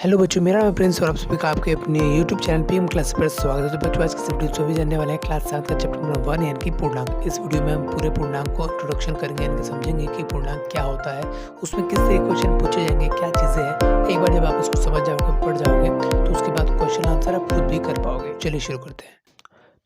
Hello बच्चों, मेरा नाम प्रिंस और आप सभी का आपके अपने यूट्यूब चैनल पीएम क्लास पर स्वागत है। तो बच्चों, आज की वीडियो सभी जानने वाले हैं क्लास 7 का चैप्टर नंबर 1 यानी कि पूर्णांक। इस वीडियो में हम पूरे पूर्णांक को इंट्रोडक्शन करेंगे, यानी कि समझेंगे कि पूर्णांक क्या होता है, उसमें किस तरह के क्वेश्चन पूछे जाएंगे, क्या चीज़ें हैं। एक बार जब आप इसको समझ जाओगे, पढ़ जाओगे, तो उसके बाद क्वेश्चन आंसर आप खुद भी कर पाओगे। चलिए शुरू करते हैं।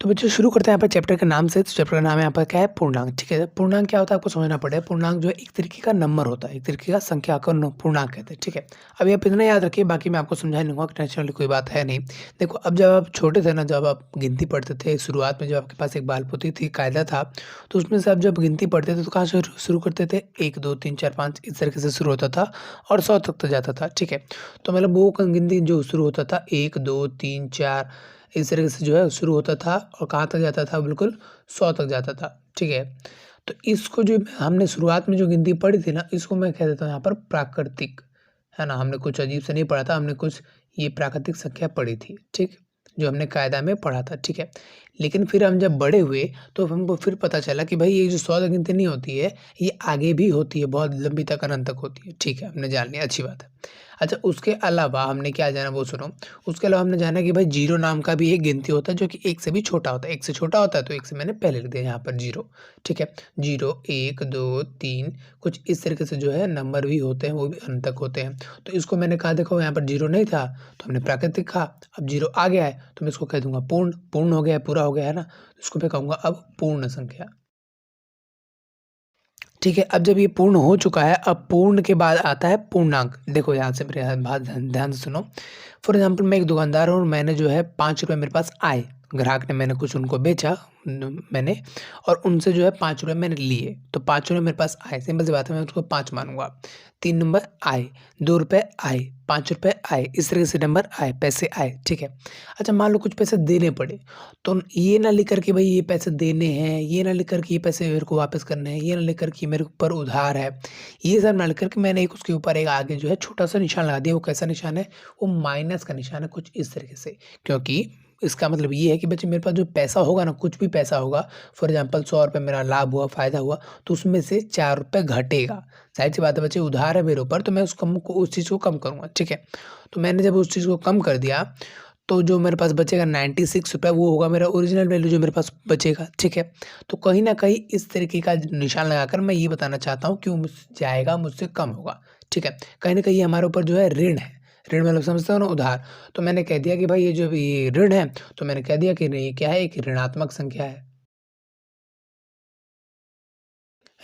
तो बच्चों शुरू करते हैं यहाँ पर चैप्टर के नाम से। तो चैप्टर का नाम यहाँ पर क्या है? पूर्णांक। ठीक है, पूर्णांक क्या होता है आपको समझना पड़ेगा। पूर्णांक जो है एक तरीके का नंबर होता है, एक तरीके का संख्या को पूर्णांक कहते हैं। ठीक है, अभी आप इतना याद रखिए, बाकी मैं आपको समझा लूंगा, टेंशन वाली कोई बात है नहीं। देखो, अब जब आप छोटे थे ना, जब आप गिनती पढ़ते थे, शुरुआत में जब आपके पास एक बाल पोथी थी, कायदा था, तो उसमें से आप जब गिनती पढ़ते थे तो कहाँ से शुरू करते थे? 1 2 3 4 5 इस तरीके से शुरू होता था और 100 तक तो जाता था। ठीक है, तो मतलब वो गिनती जो शुरू होता था 1 2 3 4 इस तरीके से जो है शुरू होता था और कहाँ तक जाता था? बिल्कुल 100 तक जाता था। ठीक है, तो इसको जो हमने शुरुआत में जो गिनती पढ़ी थी ना, इसको मैं कह देता हूँ यहाँ पर प्राकृतिक, है ना। हमने कुछ अजीब से नहीं पढ़ा था, हमने कुछ ये प्राकृतिक संख्या पढ़ी थी। ठीक, जो हमने कायदा में पढ़ा था। ठीक है, लेकिन फिर हम जब बड़े हुए तो हमको फिर पता चला कि भाई ये जो 100 तक गिनती नहीं होती है, ये आगे भी होती है, बहुत लंबी तक अनंत तक होती है। ठीक है, हमने जान लिया, अच्छी बात है। अच्छा, उसके अलावा हमने क्या जाना वो सुनो। उसके अलावा हमने जाना कि भाई जीरो नाम का भी एक गिनती होता है, जो कि 1 से भी छोटा होता है। 1 से छोटा होता है तो 1 से मैंने पहले लिख दिया यहाँ पर जीरो। ठीक है, 0 1 2 3 कुछ इस तरीके से जो है नंबर भी होते हैं, वो भी अनंत तक होते हैं। तो इसको मैंने कहा, देखो यहाँ पर जीरो नहीं था तो हमने प्राकृतिक कहा, अब जीरो आ गया है तो मैं इसको कह दूंगा पूर्ण। पूर्ण हो गया है, पूरा हो गया है ना, इसको मैं कहूँगा अब पूर्ण संख्या। ठीक है, अब जब ये पूर्ण हो चुका है, अब पूर्ण के बाद आता है पूर्णांक। देखो यहाँ से मेरे बात ध्यान से सुनो। फॉर एग्जांपल, मैं एक दुकानदार हूँ और मैंने जो है 5 रुपये मेरे पास आए, ग्राहक ने, मैंने कुछ उनको बेचा मैंने, और उनसे जो है 5 रुपये मैंने लिए, तो 5 रुपये मेरे पास आए। सिंपल सी बात है, मैं उसको 5 मानूंगा। 3 नंबर आए, 2 रुपये आए, 5 रुपये आए, इस तरीके से नंबर आए, पैसे आए। ठीक है, अच्छा मान लो कुछ पैसे देने पड़े, तो ये ना लिख कर के भाई ये पैसे देने हैं, ये ना लिख कर के ये पैसे मेरे को वापस करने हैं, ये ना लिख कर के मेरे ऊपर उधार है, ये सब ना लिख कर के मैंने एक उसके ऊपर एक आगे जो है छोटा सा निशान लगा दिया। वो कैसा निशान है? वो माइनस का निशान है, कुछ इस तरीके से। क्योंकि इसका मतलब ये है कि बच्चे मेरे पास जो पैसा होगा ना, कुछ भी पैसा होगा, फॉर एग्जाम्पल 100 रुपये मेरा लाभ हुआ, फायदा हुआ, तो उसमें से 4 रुपये घटेगा। जाहिर सी बात है बच्चे, उधार है मेरे ऊपर, तो मैं उस चीज़ को कम करूँगा। ठीक है, तो मैंने जब उस चीज़ को कम कर दिया, तो जो मेरे पास बचेगा 96 रुपये, वो होगा मेरा ओरिजिनल वैल्यू जो मेरे पास बचेगा। ठीक है, तो कहीं न कहीं इस तरीके का निशान लगाकर मैं ये बताना चाहता हूँ कि वो मुझसे जाएगा, मुझसे कम होगा। ठीक है, कहीं न कहीं ये हमारे ऊपर जो है ऋण है। ऋण मतलब समझते हो ना, उधार। तो मैंने कह दिया कि भाई ये जो ये ऋण है, तो मैंने कह दिया कि नहीं, ये क्या है? एक ऋणात्मक संख्या है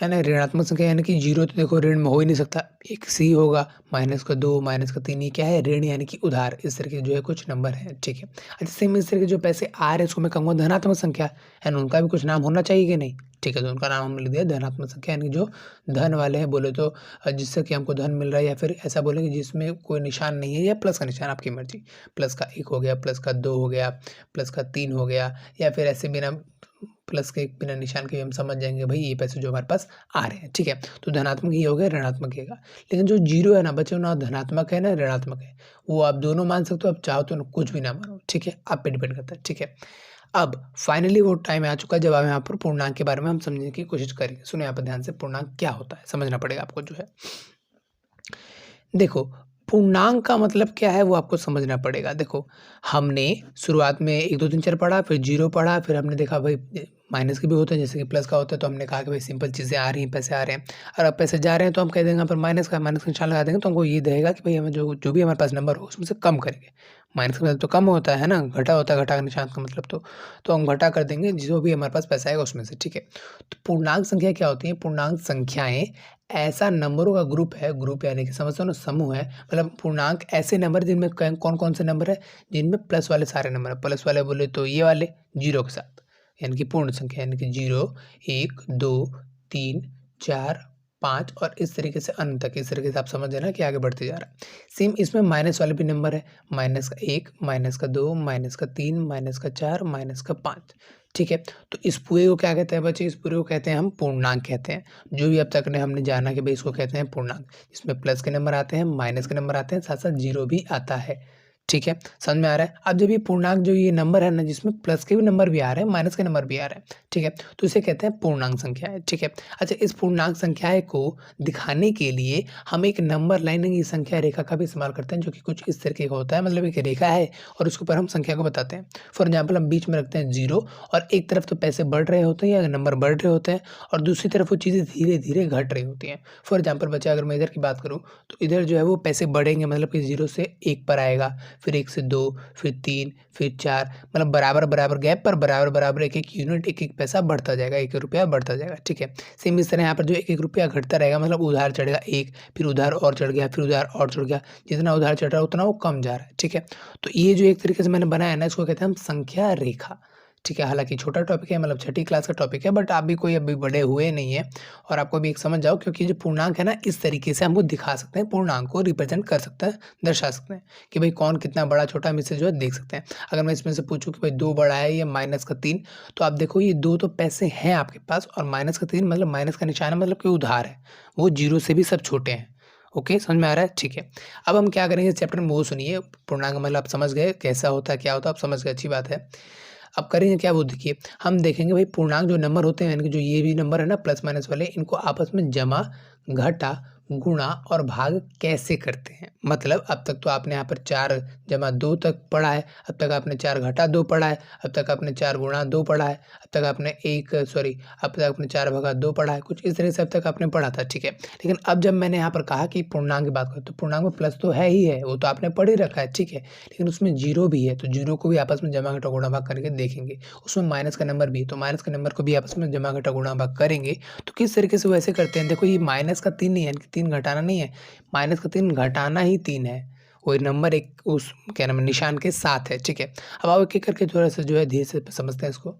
ना। ऋणात्मक संख्या यानी कि जीरो तो देखो ऋण में हो ही नहीं सकता, एक से ही होगा। माइनस का 2, माइनस का 3, ये क्या है? ऋण यानी कि उधार। इस तरह के जो है कुछ नंबर है। ठीक है, अच्छा सेम इस तरह के जो पैसे आ रहे हैं, उसको मैं कहूँगा धनात्मक संख्या, है ना। उनका भी कुछ नाम होना चाहिए कि नहीं? ठीक है, तो उनका नाम हमने लिख दिया धनात्मक संख्या, यानी जो धन वाले हैं, बोले तो जिससे कि हमको धन मिल रहा है, या फिर ऐसा बोलेंगे जिसमें कोई निशान नहीं है, या प्लस का निशान, आपकी मर्जी। प्लस का 1 हो गया, प्लस का 2 हो गया, प्लस का 3 हो गया, या फिर ऐसे बिना प्लस के बिना निशान के हम समझ जाएंगे भाई ये पैसे जो हमारे पास आ रहे हैं। ठीक है, तो धनात्मक ही हो गया, ऋणात्मक ही होगा। लेकिन जो जीरो है ना बच्चों, ना धनात्मक है ना ऋणात्मक है, वो आप दोनों मान सकते हो। आप चाहो तो कुछ भी ना मानो। ठीक है, आप पे डिपेंड करता है। ठीक है, अब फाइनली वो टाइम आ चुका है जब आप यहाँ पर पूर्णांक के बारे में हम समझने की कोशिश करेंगे। सुनो यहाँ पर ध्यान से, पूर्णांक क्या होता है समझना पड़ेगा आपको जो है। देखो, पूर्णांक का मतलब क्या है वो आपको समझना पड़ेगा। देखो, हमने शुरुआत में 1 2 3 4 पढ़ा, फिर जीरो पढ़ा, फिर हमने देखा भाई माइनस के भी होते हैं, जैसे कि प्लस का होता है, तो हमने कहा कि भाई सिंपल चीज़ें आ रही हैं, पैसे आ रहे हैं। और अब पैसे जा रहे हैं तो हम कह देंगे यहाँ पर माइनस का निशान लगा देंगे, तो हमको ये रहेगा कि भाई हमें जो जो भी हमारे पास नंबर हो उसमें से कम करेंगे। माइनस का मतलब तो कम होता है ना, घटा होता है, घटा का निशान का मतलब तो हम घटा कर देंगे जो भी हमारे पास पैसा आएगा उसमें से। ठीक है, तो पूर्णांक संख्या क्या होती है? पूर्णांक संख्याएं ऐसा नंबरों का ग्रुप है, ग्रुप यानी कि समझते हो ना, समूह है। मतलब पूर्णांक ऐसे नंबर जिनमें कौन कौन से नंबर है? जिनमें प्लस वाले सारे नंबर है। प्लस वाले बोले तो ये वाले जीरो के साथ, यानी कि पूर्ण संख्या, यानी कि 0 1 2 3 4 5 और इस तरीके से अनंत तक। इस तरीके से आप समझ लेना कि आगे बढ़ते जा रहा है। सेम इसमें माइनस वाले भी नंबर है, माइनस का 1, माइनस का 2, माइनस का 3, माइनस का 4, माइनस का 5। ठीक है, तो इस पूरे को क्या कहते हैं बच्चे? इस पूरे को कहते हैं हम पूर्णांक कहते हैं। जो भी अब तक ने हमने जाना कि भाई इसको कहते हैं पूर्णांक। इसमें प्लस के नंबर आते हैं, माइनस के नंबर आते हैं, साथ साथ जीरो भी आता है। ठीक है, समझ में आ रहा है। अब जब ये पूर्णांक जो ये नंबर है ना, जिसमें प्लस के भी नंबर भी आ रहे हैं, माइनस के नंबर भी आ रहे हैं, ठीक है, तो इसे कहते हैं पूर्णांक संख्या है, ठीक है। अच्छा, इस पूर्णांक संख्याएं को दिखाने के लिए हम एक नंबर लाइन की संख्या रेखा का भी इस्तेमाल करते हैं, जो कि कुछ इस तरीके का होता है। मतलब एक रेखा है और उसके ऊपर हम संख्या को बताते हैं। फॉर एग्जाम्पल, हम बीच में रखते हैं 0 और एक तरफ तो पैसे बढ़ रहे होते हैं या नंबर बढ़ रहे होते हैं और दूसरी तरफ वो चीज़ें धीरे धीरे घट रही होती हैं। फॉर एग्जाम्पल बच्चा, अगर मैं इधर की बात करूँ तो इधर जो है वो पैसे बढ़ेंगे, मतलब कि 0 से 1 पर आएगा, फिर 1 से 2, फिर 3, फिर 4, मतलब बराबर बराबर गैप पर बराबर बराबर एक एक यूनिट, एक एक पैसा बढ़ता जाएगा, 1 रुपया बढ़ता जाएगा, ठीक है। सेम इस तरह यहाँ पर जो 1 रुपया घटता रहेगा, मतलब उधार चढ़ेगा 1, फिर उधार और चढ़ गया, फिर उधार और चढ़ गया, जितना उधार चढ़ रहा है उतना वो कम जा रहा है, ठीक है। तो ये जो एक तरीके से मैंने बनाया ना, इसको कहते हैं हम संख्या रेखा, ठीक है। हालांकि छोटा टॉपिक है, मतलब छठी क्लास का टॉपिक है, बट आप भी कोई अभी बड़े हुए नहीं है और आपको भी एक समझ जाओ, क्योंकि जो पूर्णांक है ना, इस तरीके से हमको दिखा सकते हैं, पूर्णांक को रिप्रेजेंट कर सकते हैं, दर्शा सकते हैं कि भाई कौन कितना बड़ा छोटा, हम इससे जो है देख सकते हैं। अगर मैं इसमें से पूछूं कि भाई 2 बड़ा है या माइनस का 3, तो आप देखो ये 2 तो पैसे हैं आपके पास और माइनस का 3 मतलब माइनस का निशान है, मतलब कि उधार है, वो 0 से भी सब छोटे हैं। ओके, समझ में आ रहा है, ठीक है। अब हम क्या करेंगे चैप्टर में वो सुनिए। पूर्णांक मतलब आप समझ गए कैसा होता है, क्या होता है, आप समझ गए, अच्छी बात है। अब करेंगे क्या, वो देखिए, हम देखेंगे भाई पूर्णांक जो नंबर होते हैं, यानी कि जो ये भी नंबर है ना प्लस माइनस वाले, इनको आपस में जमा, घटा, गुणा और भाग कैसे करते हैं। मतलब अब तक तो आपने यहाँ पर 4 जमा 2 तक पढ़ा है, अब तक आपने 4 घटा 2 पढ़ा है, अब तक आपने 4 गुणा 2 पढ़ा है, अब तक आपने अब तक आपने 4 भगा 2 पढ़ा है, कुछ इस तरह से अब तक आपने पढ़ा था, ठीक है। लेकिन अब जब मैंने यहाँ पर कहा कि पूर्णांक की बात करो, तो पूर्णांक में प्लस तो है ही है, वो तो आपने पढ़ ही रखा है, ठीक है। लेकिन उसमें 0 भी है, तो 0 को भी आपस में जमा घटा गुणा भाग करके देखेंगे। उसमें माइनस का नंबर भी है, तो माइनस के नंबर को भी आपस में जमा घटा गुणा भाग करेंगे। तो किस तरीके से वैसे करते हैं, देखो ये माइनस का 3 नहीं है, यानी कि 3 घटाना नहीं है, माइनस का 3 घटाना ही 3 है, वो नंबर एक उस क्या नाम है निशान के साथ है, ठीक है। अब आओ एक एक करके थोड़ा सा जो है धीरे से समझते हैं इसको।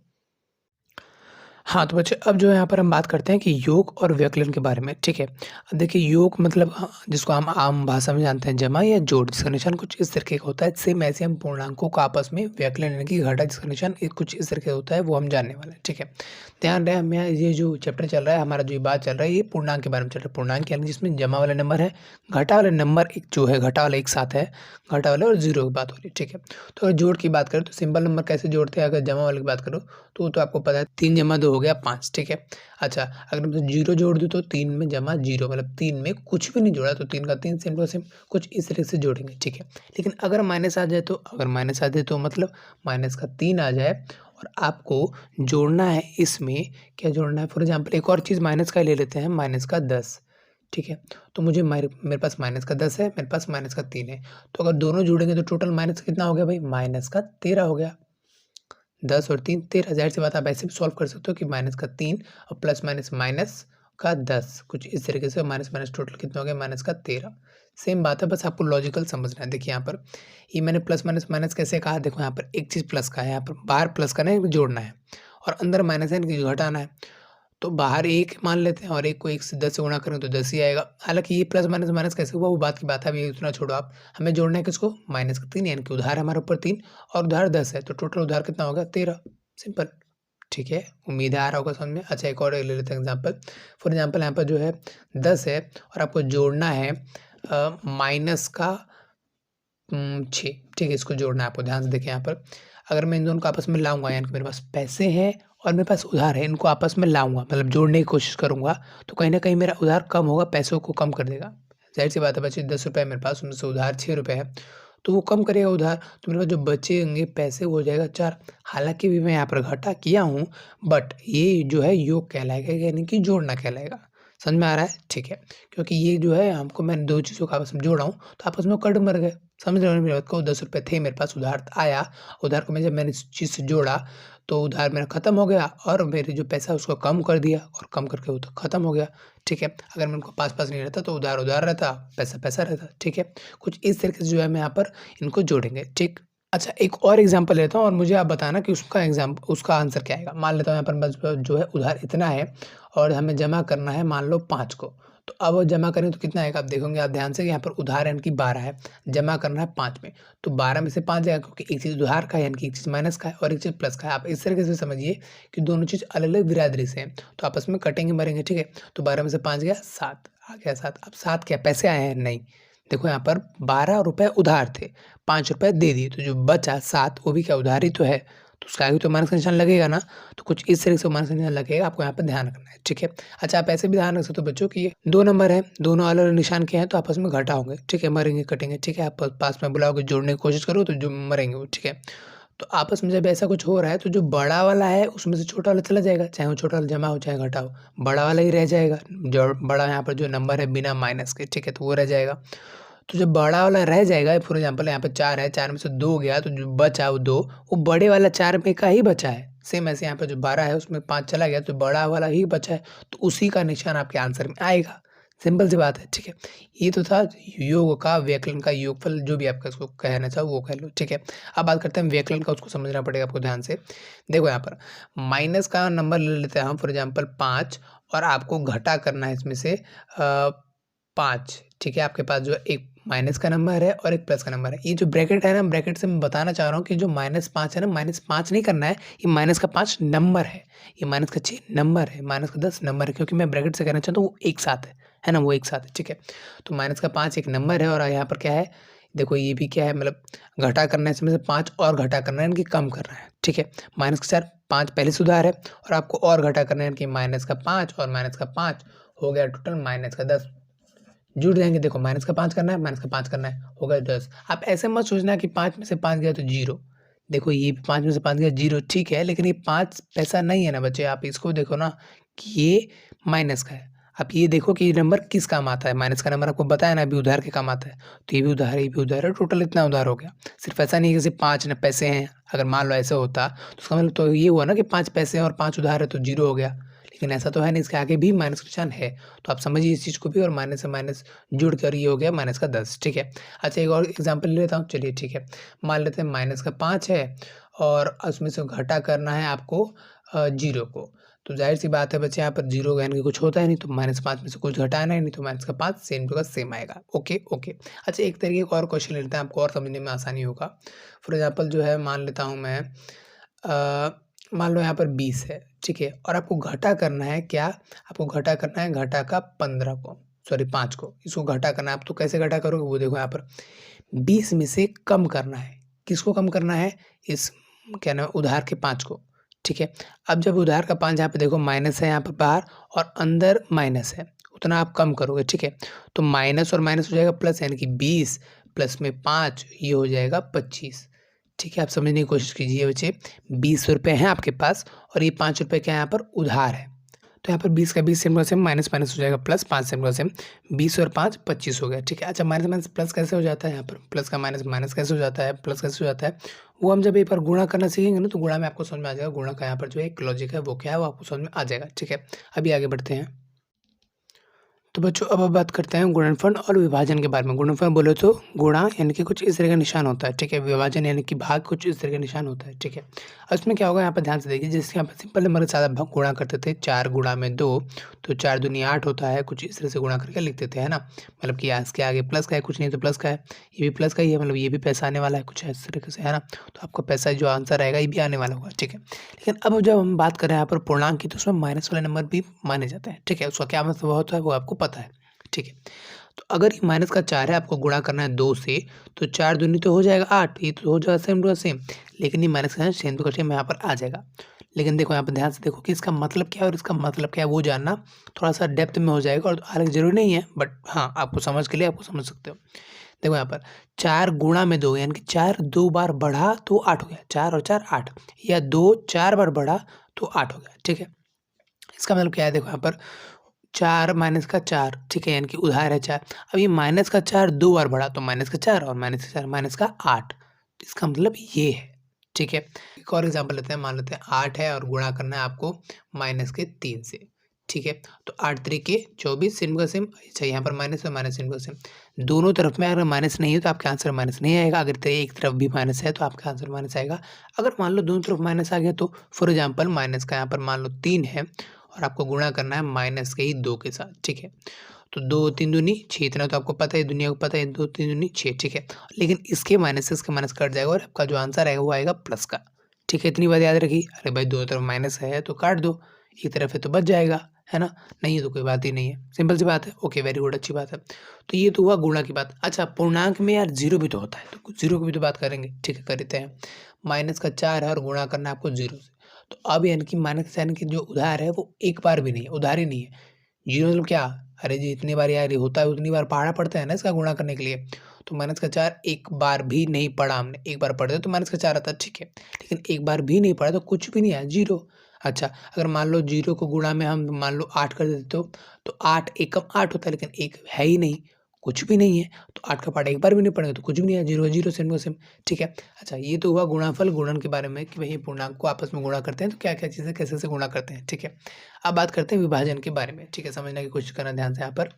हाँ, तो बच्चे अब जो है यहाँ पर हम बात करते हैं कि योग और व्यवकलन के बारे में, ठीक है। अब देखिए योग मतलब जिसको हम आम भाषा में जानते हैं जमा या जोड़, जिसका निशान कुछ इस तरीके का होता है। सेम ऐसे हम पूर्णांकों को आपस में व्यवकलन यानी कि घटा, जिसका निशान कुछ इस तरीके का होता है, वो हम जानने वाले हैं, ठीक है। ध्यान रहे, हमें ये जो चैप्टर चल रहा है, हमारा जो बात चल रहा है, ये पूर्णांक के बारे में चल रहा है। पूर्णांक यानी जिसमें जमा वाला नंबर है, घटा वाला नंबर एक जो है, घटा वाला एक साथ है, घटा वाला और 0 की बात हो रही है, ठीक है। तो अगर जोड़ की बात करें तो सिंपल नंबर कैसे जोड़ते हैं, अगर जमा वाले की बात करो तो आपको पता है 3 जमा 2 हो गया 5, ठीक है। अच्छा, अगर मैं 0 जोड़ दूँ तो 3 में जमा 0, मतलब 3 में कुछ भी नहीं जोड़ा, तो 3 का 3 सेम टू सेम कुछ इस तरीके से जोड़ेंगे, ठीक है। लेकिन अगर माइनस आ जाए तो, मतलब माइनस का 3 आ जाए और आपको जोड़ना है, इसमें क्या जोड़ना है, फॉर एग्जाम्पल एक और चीज़ माइनस का ले लेते हैं, माइनस का 10, ठीक है। तो मुझे मेरे पास माइनस का 10 है, मेरे पास माइनस का 3 है, तो अगर दोनों जोड़ेंगे तो टोटल माइनस कितना हो गया भाई, माइनस का 13 हो गया। 10 और 3 13, ज़ाहिर सी बात आप ऐसे भी सॉल्व कर सकते हो कि माइनस का 3 और प्लस माइनस माइनस का 10, कुछ इस तरीके से माइनस माइनस टोटल कितना हो गया, माइनस का 13। सेम बात है, बस आपको लॉजिकल समझना है। देखिए यहाँ पर ये मैंने प्लस माइनस माइनस कैसे कहा, देखो यहाँ पर एक चीज़ प्लस का है, यहाँ पर बाहर प्लस का नहीं जोड़ना है और अंदर माइनस है इनकी घटाना है। तो बाहर 1 मान लेते हैं और 1 को 1 से 10 से गुणा करें तो 10 ही आएगा। हालाँकि ये प्लस माइनस माइनस कैसे हुआ वो बात की बात है, अभी इतना छोड़ो आप। हमें जोड़ना है किसको, माइनस का 3, यानी कि उधार है हमारे ऊपर 3 और उधार 10 है, तो टोटल उधार कितना होगा 13, सिंपल, ठीक है। उम्मीद है आ रहा होगा समझ में। अच्छा, एक और ले लेते हैं एग्जाम्पल। फॉर एग्जाम्पल यहाँ पर जो है 10 है और आपको जोड़ना है माइनस का 6, ठीक है। इसको जोड़ना है आपको, ध्यान से देखिए यहाँ पर। अगर मैं इन दोनों को आपस में लाऊंगा, यानी कि मेरे पास पैसे हैं और मेरे पास उधार है, इनको आपस में लाऊंगा, मतलब जोड़ने की कोशिश करूंगा, तो कहीं ना कहीं मेरा उधार कम होगा, पैसों को कम कर देगा। जाहिर सी बात है बच्चे, 10 रुपये मेरे पास, उनमें से उधार 6 रुपये है, तो वो कम करेगा उधार, तो मेरे पास जो बचेंगे पैसे वो हो जाएगा 4। हालांकि भी मैं यहाँ पर घटा किया हूँ, बट ये जो है योग कहलाएगा, यानी कि जोड़ना कहलाएगा। समझ में आ रहा है, ठीक है। क्योंकि ये जो है हमको, मैंने 2 चीज़ों को आपस में जोड़ा हूँ, तो आपस में कट मर गए। समझ रहे हो मेरी बात को, 10 रुपये थे मेरे पास, उधार आया, उधार को जब मैंने इस चीज़ से जोड़ा तो उधार मेरा खत्म हो गया और मेरे जो पैसा है उसको कम कर दिया और कम करके वो तो खत्म हो गया, ठीक है। अगर मैं उनको पास नहीं रहता तो उधार उधार रहता, पैसा पैसा रहता, ठीक है। कुछ इस तरीके से जो है मैं यहाँ पर इनको जोड़ेंगे, ठीक। अच्छा, एक और एग्जांपल लेता हूँ और मुझे आप बताना कि उसका आंसर क्या आएगा। मान लेता हूँ यहाँ पर बस जो है उधार इतना है और हमें जमा करना है मान लो 5 को, तो अब वो जमा करें तो कितना आएगा, आप देखोगे आप ध्यान से, यहाँ पर उधार यानी कि 12 है, जमा करना है 5 में, तो 12 में से 5 जाएगा, क्योंकि एक चीज़ उधार का है यानी कि एक चीज़ माइनस का है और एक चीज़ प्लस का है। आप इस तरीके से समझिए कि दोनों चीज़ अलग अलग बिरादरी से हैं, तो आपस में कटेंगे मरेंगे, ठीक है। तो 12 में से 5 गया 7, आ गया 7। अब 7 क्या पैसे आए हैं, नहीं, देखो यहाँ पर 12 रुपए उधार थे, 5 रुपए दे दिए, तो जो बचा 7 वो भी क्या उधार ही तो है, तो उसका आगे तो माइनस का निशान लगेगा ना, तो कुछ इस तरीके से माइनस का निशान लगेगा, आपको यहाँ पर ध्यान रखना है, ठीक है। अच्छा, आप ऐसे भी ध्यान रख सकते हो बच्चों कि ये 2 नंबर है, दोनों अलग-अलग निशान के हैं तो आपस में घटा होंगे, ठीक है, मरेंगे, कटेंगे, ठीक है। आप पास में बुलाओगे, जोड़ने की कोशिश करो तो जो मरेंगे वो, ठीक है। तो आपस में जब ऐसा कुछ हो रहा है तो जो बड़ा वाला है उसमें से छोटा वाला चला जाएगा, चाहे वो छोटा वाला जमा हो चाहे घटा हो, बड़ा वाला ही रह जाएगा, जो बड़ा यहाँ पर जो नंबर है बिना माइनस के, ठीक है, तो वो रह जाएगा। तो जब बड़ा वाला रह जाएगा, फॉर एग्जांपल यहाँ पे 4 है, 4 में से 2 गया तो जो बचा वो 2, वो बड़े वाला 4 में का ही बचा है। सेम ऐसे यहाँ पे जो 12 है उसमें 5 चला गया तो बड़ा वाला ही बचा है, तो उसी का निशान आपके आंसर में आएगा। सिंपल सी बात है, ठीक है। ये तो था योग का, व्याकरण का, योगफल, जो भी आपका इसको कहना चाहो वो कह लो, ठीक है। अब बात करते हैं व्याकरण का, उसको समझना पड़ेगा आपको ध्यान से। देखो यहाँ पर माइनस का नंबर ले लेते हैं हम, फॉर एग्जाम्पल 5, और आपको घटा करना है इसमें से 5, ठीक है। आपके पास जो एक माइनस का नंबर है और एक प्लस का नंबर है। ये जो ब्रैकेट है ना, ब्रैकेट से मैं बताना चाह रहा हूँ कि जो -5 है ना, -5 नहीं करना है, ये माइनस का 5 नंबर है, ये माइनस का 6 नंबर है, माइनस का 10 नंबर है, क्योंकि मैं ब्रैकेट से कहना चाहता हूँ वो एक साथ है ना, वो एक साथ है, ठीक है। तो माइनस का 5 एक नंबर है और यहाँ पर क्या है, देखो ये भी क्या है, मतलब घटा करना है, इसमें से 5 और घटा करना है, इनकी कम करना है, ठीक है। माइनस का 4, 5 पहले से उधार है और आपको और घटा करना है, इनकी माइनस का 5 और माइनस का 5 हो गया टोटल माइनस का 10, जुड़ जाएंगे। देखो माइनस का 5 करना है, माइनस का 5 करना है, हो गया 10। आप ऐसे मत सोचना कि 5 में से 5 गया तो 0, देखो ये 5 में से 5 गया 0, ठीक है, लेकिन ये 5 पैसा नहीं है ना बच्चे, आप इसको देखो ना कि ये माइनस का है। आप ये देखो कि ये नंबर किस काम आता है, माइनस का नंबर आपको बताया ना अभी उधार के काम आता है, तो ये भी उधार है, ये भी उधार है, टोटल इतना उधार हो गया। सिर्फ ऐसा नहीं है कि सिर्फ 5 न पैसे हैं, अगर मान लो ऐसा होता तो उसका मतलब तो ये हुआ ना कि 5 पैसे हैं और 5 उधार है तो 0 हो गया, लेकिन ऐसा तो है नहीं, इसके आगे भी माइनस का निशान है, तो आप समझिए इस चीज़ को भी, और माइनस से माइनस जुड़ कर ये हो गया माइनस का 10, ठीक है। अच्छा, एक और एग्जांपल ले लेता हूँ, चलिए ठीक है। मान लेते हैं माइनस का 5 है और उसमें से घटा करना है आपको 0 को, तो जाहिर सी बात है बच्चे, यहाँ पर 0 यानी कि कुछ होता है नहीं, तो -5 में से कुछ घटाना है नहीं, तो माइनस का 5 सेम टू का सेम आएगा। Okay okay. अच्छा, एक तरीके का और क्वेश्चन ले लेते हैं, आपको और समझने में आसानी होगा। फॉर एग्जाम्पल जो है मान लेता हूँ मैं, मान लो यहाँ पर 20 है, ठीक है, और आपको घटा करना है क्या, आपको घटा करना है घटा का 15 को, सॉरी 5 को, इसको घटा करना है। आप तो कैसे घटा करोगे वो देखो, यहाँ पर 20 में से कम करना है, किसको कम करना है, इस क्या नाम है उधार के 5 को, ठीक है। अब जब उधार का 5 यहाँ पे देखो माइनस है यहाँ पर बाहर और अंदर माइनस है, उतना आप कम करोगे, ठीक है। तो माइनस और माइनस हो जाएगा प्लस, यानी कि 20 प्लस में 5 ये हो जाएगा 25, ठीक है। आप समझने की कोशिश कीजिए बच्चे, 20 रुपये हैं आपके पास और ये 5 रुपये क्या यहाँ पर उधार है, तो यहाँ पर 20 का 20 सेम का सेम, माइनस माइनस हो जाएगा प्लस, 5 सेम का सेम, 20 और 5 25 हो गया, ठीक है। अच्छा, माइनस माइनस प्लस कैसे हो जाता है, यहाँ पर प्लस का माइनस माइनस कैसे हो जाता है, प्लस कैसे हो जाता है, वो हम जब एक बार गुणा करना सीखेंगे ना, तो गुणा में आपको समझ में आ जाएगा, गुणा का यहाँ पर जो एक लॉजिक है वो क्या है वो आपको समझ में आ जाएगा, ठीक है। अभी आगे बढ़ते हैं। तो बच्चों अब बात करते हैं गुणनफल और विभाजन के बारे में। गुणनफल बोले तो गुणा यानी कि कुछ इस तरह का निशान होता है, ठीक है। विभाजन यानी कि भाग कुछ इस तरह का निशान होता है, ठीक है। अब इसमें क्या होगा यहाँ पर ध्यान से देखिए, जैसे यहाँ पर सिंपल नंबर के साथ भाग गुणा करते थे, 4 गुणा में 2, तो 4 दूनी 8 होता है, कुछ इस तरह से गुणा करके लिखते थे, है ना। मतलब कि इसके आगे प्लस का है, कुछ नहीं तो प्लस का है, ये भी प्लस का ही है, मतलब ये भी पैसा आने वाला है कुछ इस तरीके से, है ना। तो आपका पैसा जो आंसर आएगा ये भी आने वाला होगा, ठीक है। लेकिन अब जब हम बात करें यहाँ पर पूर्णांक की, तो उसमें माइनस वाले नंबर भी माने जाते हैं, ठीक है। उसका क्या मतलब होता है वो आपको पता है, ठीक है। तो अगर ये माइनस का 4 है, आपको गुणा करना है 2 से, तो 4 दूनी तो हो जाएगा 8, ये तो हो जाएगा सेम टू सेम, लेकिन ये माइनस का सेम टू सेम यहाँ पर आ जाएगा। लेकिन देखो यहाँ पर ध्यान से देखो कि इसका मतलब क्या है और इसका मतलब क्या है, वो जानना थोड़ा सा डेप्थ में हो जाएगा, और हालांकि जरूरी नहीं है, बट हाँ आपको समझ के लिए आपको समझ सकते हो। देखो यहाँ पर 4 गुणा में 2, यानी कि 4 2 बार बढ़ा तो 8 हो गया, 4 और 4 8, या 2 4 बार बढ़ा तो 8 हो गया, ठीक है। इसका मतलब क्या है, देखो यहाँ पर 4 माइनस का 4, ठीक है, यानी कि उधार है 4। अब ये माइनस का 4 2 बार बढ़ा तो माइनस का 4 और माइनस का 4 माइनस का 8, इसका मतलब ये है, ठीक है। एक और एग्जांपल लेते हैं, मान लेते हैं 8 है और गुणा करना है आपको माइनस के 3 से, ठीक है। तो 8 3 24 सेम का सेम, अच्छा यहाँ पर माइनस है, माइनस सेम का सेम, दोनों तरफ में अगर माइनस नहीं है तो आपका आंसर माइनस नहीं आएगा, अगर एक तरफ भी माइनस है तो आपका आंसर माइनस आएगा। अगर मान लो दोनों तरफ माइनस आ गया, तो फॉर एग्जाम्पल माइनस का यहाँ पर मान लो 3 है और आपको गुणा करना है माइनस के ही 2 के साथ, ठीक है। तो 2 3 दूनी 6, इतना तो आपको पता है, दुनिया को पता है, 2 3 दूनी 6, ठीक है। लेकिन इसके माइनस से इसका माइनस कट जाएगा और आपका जो आंसर आएगा वो आएगा प्लस का, ठीक है। इतनी बात याद रखी, अरे भाई दोनों तरफ माइनस है तो काट दो, एक तरफ है तो बच जाएगा, है ना? नहीं है तो कोई बात ही नहीं है, सिंपल सी बात है। ओके, वेरी गुड, अच्छी बात है। तो ये तो हुआ गुणा की बात। अच्छा, पूर्णांक में यार ज़ीरो भी तो होता है, तो ज़ीरो की भी तो बात करेंगे, ठीक है, कर लेते हैं। -4 है और गुणा करना है आपको 0 से। तो अब यानी कि -4 की जो उधार है वो एक बार भी नहीं है, उधार ही नहीं है। 0 मतलब क्या? अरे जी, इतनी बार यार ये होता है उतनी बार पढ़ना पड़ता है ना इसका गुणा करने के लिए। तो -4 एक बार भी नहीं पढ़ा हमने, एक बार पढ़ते तो -4 आता, ठीक है। लेकिन एक बार भी नहीं पढ़ा तो कुछ भी नहीं आया, 0। अच्छा, अगर मान लो 0 को गुणा में हम मान लो 8 कर देते तो 8 एकम 8 होता है, लेकिन 1 है ही नहीं, कुछ भी नहीं है। तो 8 का पार्ट एक बार भी नहीं पढ़ेंगे तो कुछ भी नहीं है, 0 है 0, सेम टू सेम, ठीक है। अच्छा, ये तो हुआ गुणनफल गुणन के बारे में कि भई पूर्णांक को आपस में गुणा करते हैं तो क्या-क्या चीज़ें कैसे-कैसे गुणा करते हैं, ठीक है। अब बात करते हैं विभाजन के बारे में, ठीक है, समझने की कोशिश करना ध्यान से यहाँ पर।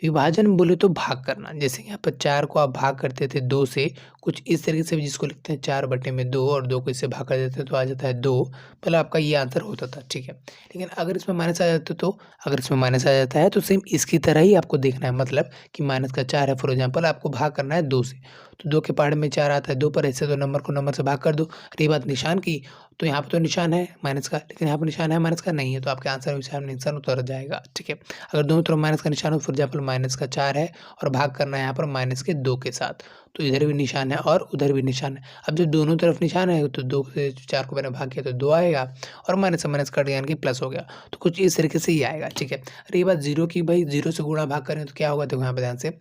विभाजन बोले तो भाग करना, जैसे यहाँ पर 4 को आप भाग करते थे 2 से, कुछ इस तरीके से भी जिसको लिखते हैं 4/2 और 2 को इससे भाग कर देते हैं तो आ जाता है 2, मतलब आपका ये आंसर होता था, ठीक है। लेकिन अगर इसमें माइनस आ जाता तो अगर इसमें माइनस आ जाता है तो सेम इसकी तरह ही आपको देखना है, मतलब कि -4 है फॉर एग्जांपल, आपको भाग करना है 2 से, तो 2 के पहाड़ में 4 आता है 2 पर, ऐसे तो नंबर को नंबर से भाग कर दो। रही बात निशान की, तो यहाँ पे तो निशान है माइनस का, लेकिन यहाँ पे निशान है माइनस का नहीं है, तो आपके आंसर में निशान उतर जाएगा, ठीक है। अगर दोनों तरफ माइनस का निशान हो, फॉर एग्जाम्पल -4 है और भाग करना है यहाँ पर -2 के साथ, तो इधर भी निशान है और उधर भी निशान है। अब जब दोनों तरफ निशान है तो 2 से 4 को मैंने भाग किया तो 2 आएगा और माइनस से माइनस कट गया यानी कि प्लस हो गया, तो कुछ इस तरीके से ही आएगा, ठीक है। रही बात 0 की, भाई 0 से गुणा भाग करें तो क्या होगा, देखो यहाँ पे ध्यान से।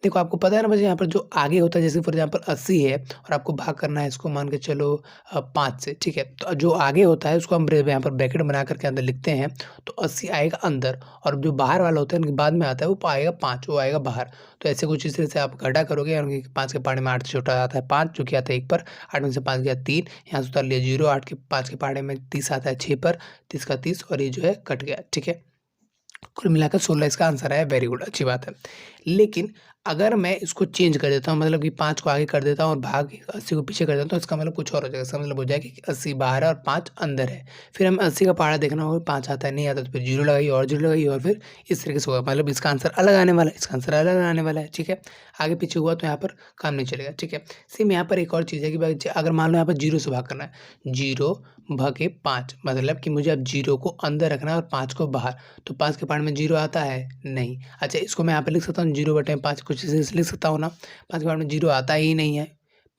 देखो आपको पता है ना बच्चे, यहाँ पर जो आगे होता है, जैसे फॉर एग्जाम्पल 80 है और आपको भाग करना है इसको मान के चलो 5 से, ठीक है। तो जो आगे होता है उसको हम यहाँ पर ब्रैकेट बना करके अंदर लिखते हैं, तो 80 आएगा अंदर और जो बाहर वाला होता है उनके बाद में आता है वो आएगा 5, वो आएगा बाहर। तो ऐसे कुछ इस तरह से आप घटा करोगे, यानी कि 5 के पहाड़े में 8 से छोटा आता है 5, जो कि आता है 1 पर, 8 में से 5 गया 3, यहाँ से उतार लिया 0, 8 के 5 के पहाड़े में 30 आता है 6 पर, 30 का 30 और ये जो है कट गया, ठीक है। कुल मिलाकर 16 इसका आंसर है, वेरी गुड, अच्छी बात है। लेकिन अगर मैं इसको चेंज कर देता हूँ, मतलब कि 5 को आगे कर देता हूँ और भाग 80 को पीछे कर देता हूँ, तो इसका मतलब कुछ और हो जाएगा। इसका मतलब हो जाएगा कि 80 बाहर है और 5 अंदर है। फिर हमें 80 का पहाड़ा देखना होगा, 5 आता है, नहीं आता तो फिर 0 लगाइए और 0 लगाइए और फिर इस तरीके से होगा, मतलब इसका आंसर अलग आने वाला है, इसका आंसर अलग आने वाला है, ठीक है। आगे पीछे हुआ तो यहाँ पर काम नहीं चलेगा, ठीक है। सेम यहाँ पर एक और चीज़ है कि भाई अगर मान लो यहाँ पर 0 से भाग करना है, 0 भागे 5, मतलब कि मुझे अब 0 को अंदर रखना है और 5 को बाहर, तो 5 के पहाड़ में 0 आता है? नहीं। अच्छा, इसको मैं यहाँ पे लिख सकता हूँ 0/5, कुछ ऐसे लिख सकता हूँ ना? 5 के पहाड़ में 0 आता ही नहीं है।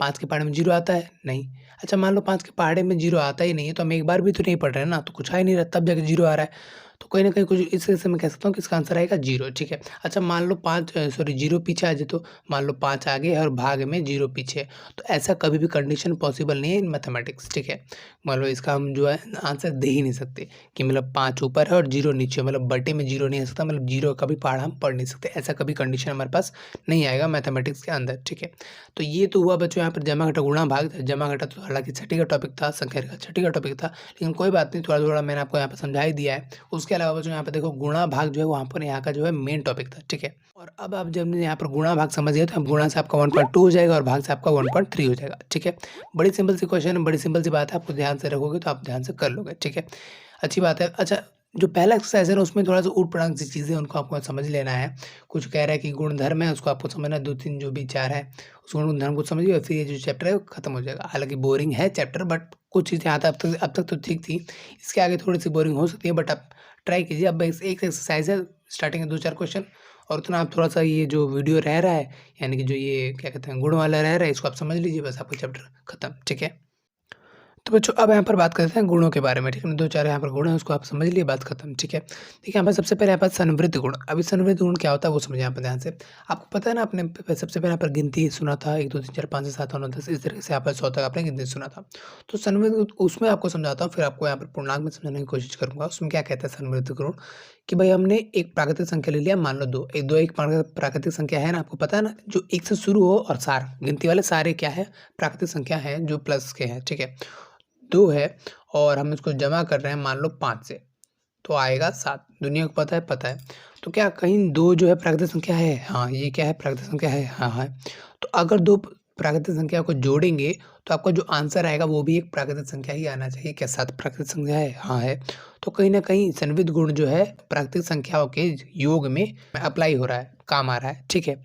5 के पहाड़े में 0 आता है? नहीं। अच्छा, मान लो 5 के पहाड़े में 0 आता ही नहीं है, तो हम एक बार भी तो नहीं पढ़ रहे हैं ना, तो कुछ आ ही नहीं रहा, तब जाके 0 आ रहा है। तो कहीं न कहीं कुछ इस तरह से मैं कह सकता हूँ कि इसका आंसर आएगा 0, ठीक है। अच्छा, मान लो 0 पीछे आ जाए, तो मान लो 5 आगे है और भाग में 0 पीछे है, तो ऐसा कभी भी कंडीशन पॉसिबल नहीं है इन मैथमेटिक्स, ठीक है। मान लो इसका हम जो है आंसर दे ही नहीं सकते कि मतलब 5 ऊपर है और 0 नीचे है, मतलब बटे में 0 नहीं आ सकता, मतलब 0 का भी पहाड़ा हम पढ़ नहीं सकते, ऐसा कभी कंडीशन हमारे पास नहीं आएगा मैथमेटिक्स के अंदर, ठीक है। तो ये तो हुआ बच्चों यहाँ पर जमा घटा गुणा भाग। जमा घटा तो हालांकि छठी का टॉपिक था, संख्या का छठी का टॉपिक था, लेकिन कोई बात नहीं, थोड़ा-थोड़ा मैंने आपको यहाँ पर समझा ही दिया है। उसके अलावा बच्चों यहाँ पे देखो गुणा भाग जो है वहाँ पर यहाँ का जो है मेन टॉपिक था, ठीक है। और अब आप जब यहाँ पर गुणा भाग समझ गए तो अब गुणा से आपका 1.2 हो जाएगा और भाग से आपका 1.3 हो जाएगा, ठीक है। बड़ी सिंपल सी क्वेश्चन है, बड़ी सिंपल सी बात है, आपको ध्यान से रखोगे तो आप ध्यान से कर लोगे, ठीक है। अच्छी बात है। अच्छा, जो पहला एक्सरसाइज है ना उसमें थोड़ा सा ऊट-पटांग सी चीज़ें उनको आपको समझ लेना है। कुछ कह रहा है कि गुणधर्म है उसको आपको समझना है, 2-3 जो भी 4 है उस गुणधर्म को समझिए और फिर ये जो चैप्टर है वो खत्म हो जाएगा। हालाँकि बोरिंग है चैप्टर, बट कुछ चीज़ें आता अब तक तो ठीक थी। इसके आगे थोड़ी-सी बोरिंग हो सकती है, बट आप ट्राई कीजिए। अब बस एक एक्सरसाइज है, स्टार्टिंग के 2-4 क्वेश्चन और उतना आप थोड़ा-सा ये जो वीडियो रह रहा है, यानी कि जो ये क्या कहते हैं गुण वाला रह रहा है, इसको आप समझ लीजिए, बस आपका चैप्टर खत्म, ठीक है। तो बच्चों अब यहाँ पर बात करते हैं गुणों के बारे में, ठीक है ना? 2-4 यहाँ पर गुण हैं, उसको आप समझ लिए, बात खत्म, ठीक है? देखिए यहाँ पर सबसे पहले यहाँ पर संवृद्धि गुण। अभी संवृद्धि गुण क्या होता है वो समझिए यहाँ पर ध्यान से। आपको पता है ना, आपने सबसे पहले यहाँ पर गिनती सुना था, 1 2 3 4 5 6 7 8 9 10, इस तरीके से यहाँ पर 100 तक आपने गिनती सुना था। तो संवृद्धि उसमें आपको समझाता हूँ, फिर आपको यहाँ पर पूर्णांक में समझाने की कोशिश करूँगा। उसमें क्या कहता है संवृद्धि गुण, कि भाई हमने एक प्राकृतिक संख्या ले लिया, मान लो 2, एक प्राकृतिक संख्या है ना, आपको पता है ना, जो 1 से शुरू हो और सार गिनती वाले सारे क्या है, प्राकृतिक संख्या है जो प्लस के हैं, ठीक है? 2 है और हम इसको जमा कर रहे हैं मान लो 5 से, तो आएगा 7। दुनिया को पता है? पता है। तो क्या कहीं 2 जो है प्राकृतिक संख्या है? हाँ, ये क्या है, प्राकृतिक संख्या है? हाँ, है। तो अगर 2 प्राकृतिक संख्या को जोड़ेंगे तो आपका जो आंसर आएगा वो भी एक प्राकृतिक संख्या ही आना चाहिए। क्या 7 प्राकृतिक संख्या है? हाँ, है। तो कहीं न कहीं संविध गुण जो है प्राकृतिक संख्याओं के योग में अप्लाई हो रहा है, काम आ रहा है, ठीक है।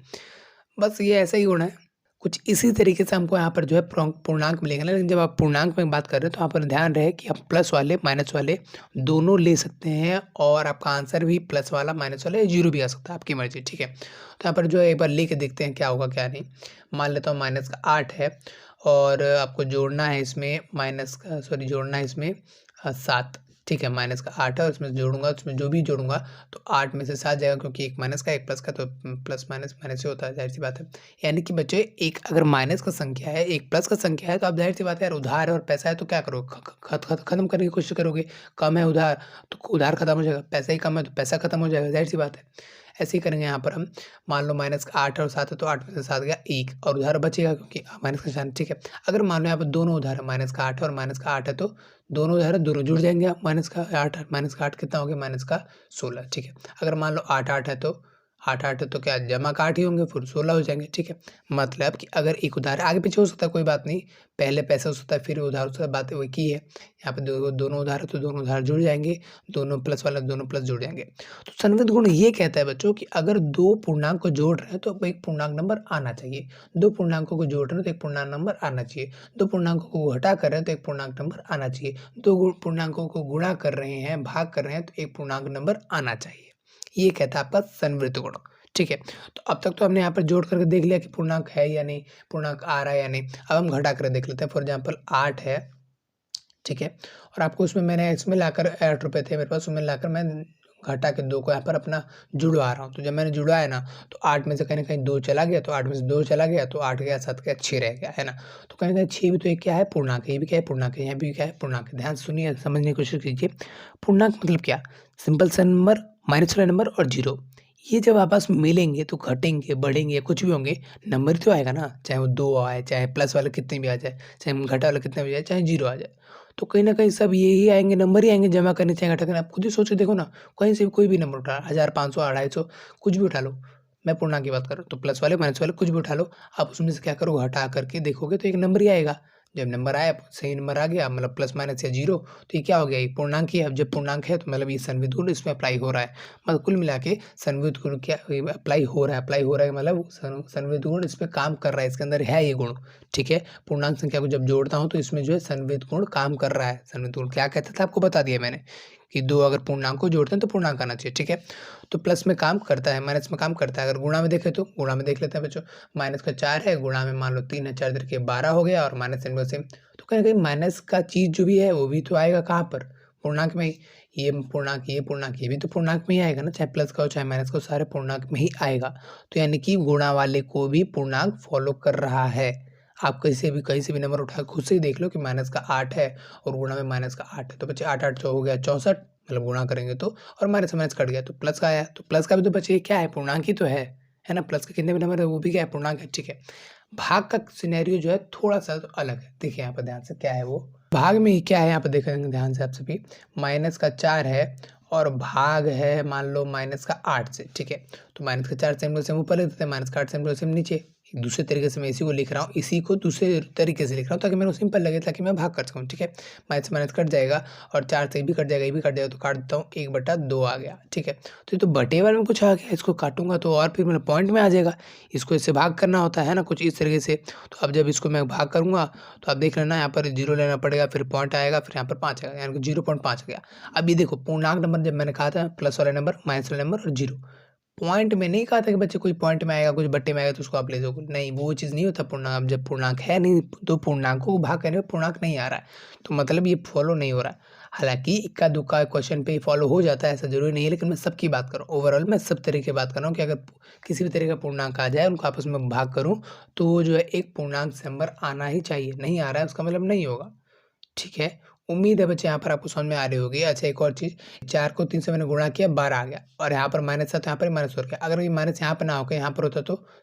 बस ये ऐसा ही गुण है। कुछ इसी तरीके से हमको यहाँ पर जो है पूर्णांक मिलेगा ना। लेकिन जब आप पूर्णांक में बात कर रहे हो तो यहाँ पर ध्यान रहे कि आप प्लस वाले माइनस वाले दोनों ले सकते हैं और आपका आंसर भी प्लस वाला माइनस वाला या जीरो भी आ सकता है, आपकी मर्जी। ठीक है, तो यहाँ पर जो है एक बार लेके देखते हैं क्या होगा क्या नहीं। मान लेता हूँ माइनस का 8 है और आपको जोड़ना है इसमें जोड़ना है इसमें 7। ठीक है, माइनस का 8 है और उसमें जोड़ूंगा, उसमें जो भी जोड़ूंगा तो 8 में से 7 जाएगा, क्योंकि एक माइनस का एक प्लस का, तो प्लस माइनस माइनस ही होता है, जाहिर सी बात है। यानी कि बच्चे एक अगर माइनस का संख्या है एक प्लस का संख्या है तो आप जाहिर सी बात है यार उधार है और पैसा है तो क्या करोगे, खत्म करने की कोशिश करोगे। कम है उधार तो उधार खत्म हो जाएगा, पैसा ही कम है तो पैसा खत्म हो जाएगा, जाहिर सी बात है। ऐसे ही करेंगे यहाँ पर हम। मान लो माइनस का 8 और 7 है तो 8 में से 7 गया 1 और उधार बचेगा क्योंकि माइनस का निशान। ठीक है, अगर मान लो यहाँ पर दोनों उधार है, माइनस का 8 है और माइनस का 8 है तो दोनों उधार है, दोनों जुड़ जाएंगे। माइनस का 8 कितना हो गया, माइनस का 16। ठीक है, अगर मान लो 8 है तो 8 है तो क्या जमा का 8 ही होंगे, फिर 16 हो जाएंगे। ठीक है, मतलब कि अगर एक उधार आगे पीछे हो सकता है कोई बात नहीं, पहले पैसा हो सकता है फिर उधार हो सकता है, बात वही की है। यहाँ पे दोनों उधार है तो दोनों उधार जुड़ जाएंगे, दोनों प्लस वाला दोनों प्लस जुड़ जाएंगे। तो सन्निहित गुण ये कहता है बच्चों कि अगर दो पूर्णांक को जोड़ रहे हैं तो एक पूर्णांक नंबर आना चाहिए, दो पूर्णांकों को जोड़ रहे हैं तो एक पूर्णांक नंबर आना चाहिए, दो पूर्णांकों को घटा कर रहे हैं तो एक पूर्णांक नंबर आना चाहिए, दो पूर्णांकों को गुणा कर रहे हैं भाग कर रहे हैं तो एक पूर्णांक नंबर आना चाहिए। ये कहता है आपका सन्निहित गुण। ठीक है, तो अब तक तो हमने यहाँ पर जोड़ करके देख लिया कि पूर्णांक है या नहीं, पूर्णांक आ रहा है या नहीं। अब हम घटा कर देख लेते हैं। फॉर एग्जाम्पल 8 है, ठीक है, और आपको उसमें मैंने इसमें लाकर 8 रुपये थे मेरे पास, उसमें लाकर मैं घटा के 2 को यहाँ पर अपना जुड़वा रहा हूँ। तो जब मैंने जुड़वाया ना तो 8 में से कहीं ना कहीं 2 चला गया, तो 8 में से 2 चला गया तो 8 गया 7 गया 6 रह गया, है ना। तो कहीं ना कहीं 6 भी तो एक क्या है, पूर्णांक है, ये भी क्या है, पूर्णांक है, यहाँ भी क्या है, पूर्णांक है। ध्यान सुनिए, समझने की कोशिश कीजिए। पूर्णांक मतलब क्या, सिंपल सा नंबर, माइनस वाला नंबर और जीरो, ये जब आपस में मिलेंगे तो घटेंगे बढ़ेंगे या कुछ भी होंगे, नंबर ही तो आएगा ना। चाहे वो 2 आए, चाहे प्लस वाला कितने भी आ जाए, चाहे घटा वाला कितना भी आ जाए, चाहे जीरो आ जाए, तो कहीं न कहीं सब यही आएँगे, नंबर ही आएँगे जमा करने चाहे घटा करने। आप खुद ही सोच के देखो ना, कहीं से भी कोई भी नंबर उठा 1000, 500, 250, कुछ भी उठा लो। मैं पूर्णांक की बात कर रहा हूँ, तो प्लस वाले, माइनस वाले कुछ भी उठा लो, आप उसमें से क्या करो, घटा करके देखोगे तो एक नंबर ही आएगा। जब नंबर आया, सही नंबर आ गया, मतलब प्लस माइनस या जीरो, तो ये क्या हो गया, ये पूर्णांक ही है। अब जब पूर्णांक है तो मतलब ये सन्निहित गुण इसमें अप्लाई हो रहा है। मतलब कुल मिला के सन्निहित गुण क्या अप्लाई हो रहा है, मतलब सन्निहित गुण इस पे काम कर रहा है, इसके अंदर है ये गुण। ठीक है, पूर्णांक संख्या को जब जोड़ता हूँ तो इसमें जो है सन्निहित गुण काम कर रहा है। सन्निहित गुण क्या कहता था आपको बता दिया मैंने कि दो अगर पूर्णांक को जोड़ते हैं तो पूर्णांक आना चाहिए। ठीक है, तो प्लस में काम करता है, माइनस में काम करता है। अगर गुणा में देखें तो गुणा में देख लेते हैं बच्चों। माइनस का 4 है, गुणा में मान लो 3 है, 4 तरीके 12 हो गया और माइनस इनमें से, तो कहीं न कहीं माइनस का चीज़ जो भी है वो भी तो आएगा कहाँ पर, पूर्णांक में ही। ये पूर्णांक, ये भी तो पूर्णांक में ही आएगा ना, चाहे प्लस का हो चाहे माइनस का हो, सारे पूर्णांक में ही आएगा। तो यानी कि गुणा वाले को भी पूर्णांक फॉलो कर रहा है। आप कहीं से भी नंबर उठा खुद से ही देख लो कि माइनस का 8 है और गुणा में माइनस का 8 है, तो बच्चे 8 8 हो गया 64, मतलब गुणा करेंगे तो, और माइनस से माइनस कट गया तो प्लस का आया, तो प्लस का भी तो बच्चे क्या है, पूर्णांक ही तो है ना। प्लस के कितने भी नंबर है वो भी क्या है, पूर्णांक है। ठीक है, भाग का सिनेरियो जो है थोड़ा सा तो अलग है। देखिए यहाँ पर ध्यान से क्या है वो, भाग में ही क्या है यहाँ पर देखेंगे ध्यान से आप सभी। माइनस का 4 है और भाग है मान लो माइनस का 8 से। ठीक है, तो माइनस का 4 सेम से ऊपर लिख देते हैं, माइनस का 8 सेम नीचे। एक दूसरे तरीके से मैं इसी को लिख रहा हूँ, इसी को दूसरे तरीके से लिख रहा हूँ ताकि मेरे को सिंपल लगे, ताकि मैं भाग कर सकूँ। ठीक है, माइनस माइनस कट जाएगा और 4 से ये भी कट जाएगा, ये भी कट जाएगा, तो काट देता हूँ, 1/2 आ गया। ठीक है, तो ये तो बटे वाले में कुछ आ गया, इसको काटूंगा तो और फिर मेरा पॉइंट में आ जाएगा। इसको इससे भाग करना होता है ना कुछ इस तरीके से। तो अब जब इसको मैं भाग करूँगा तो आप देख लेना, यहाँ पर 0 लेना पड़ेगा, फिर पॉइंट आएगा, फिर यहाँ पर 5 आएगा, यानी कि 0.5 आ गया। अब ये देखो पूर्णांक नंबर, जब मैंने कहा था प्लस वाला नंबर, माइनस वाला नंबर और जीरो, पॉइंट में नहीं कहा था कि बच्चे कोई पॉइंट में आएगा, कुछ बट्टे में आएगा तो उसको आप ले जाओगे, नहीं, वो चीज़ नहीं होता पूर्णांक। अब जब पूर्णांक है नहीं तो पूर्णांकों को भाग करने में पूर्णांक नहीं आ रहा है, तो मतलब ये फॉलो नहीं हो रहा है। हालांकि इक्का दुक्का क्वेश्चन पे ही फॉलो हो जाता है, ऐसा जरूरी नहीं है, लेकिन मैं सबकी बात कर रहा हूँ, ओवरऑल मैं सब तरीके बात कर रहा हूँ कि अगर किसी भी तरह का पूर्णांक आ जाए, उनको आपस में भाग करूँ तो वो जो है एक पूर्णांक से नंबर आना ही चाहिए। नहीं आ रहा है उसका मतलब नहीं होगा। ठीक है, उम्मीद है बच्चे यहाँ पर आपको समझ में आ रही होगी। अच्छा, एक और चीज़, 4 को 3 से मैंने गुणा किया, 12 आ गया, और यहाँ पर माइनस था तो यहाँ पर माइनस हो गया। अगर ये माइनस यहाँ पर ना होकर यहाँ पर होता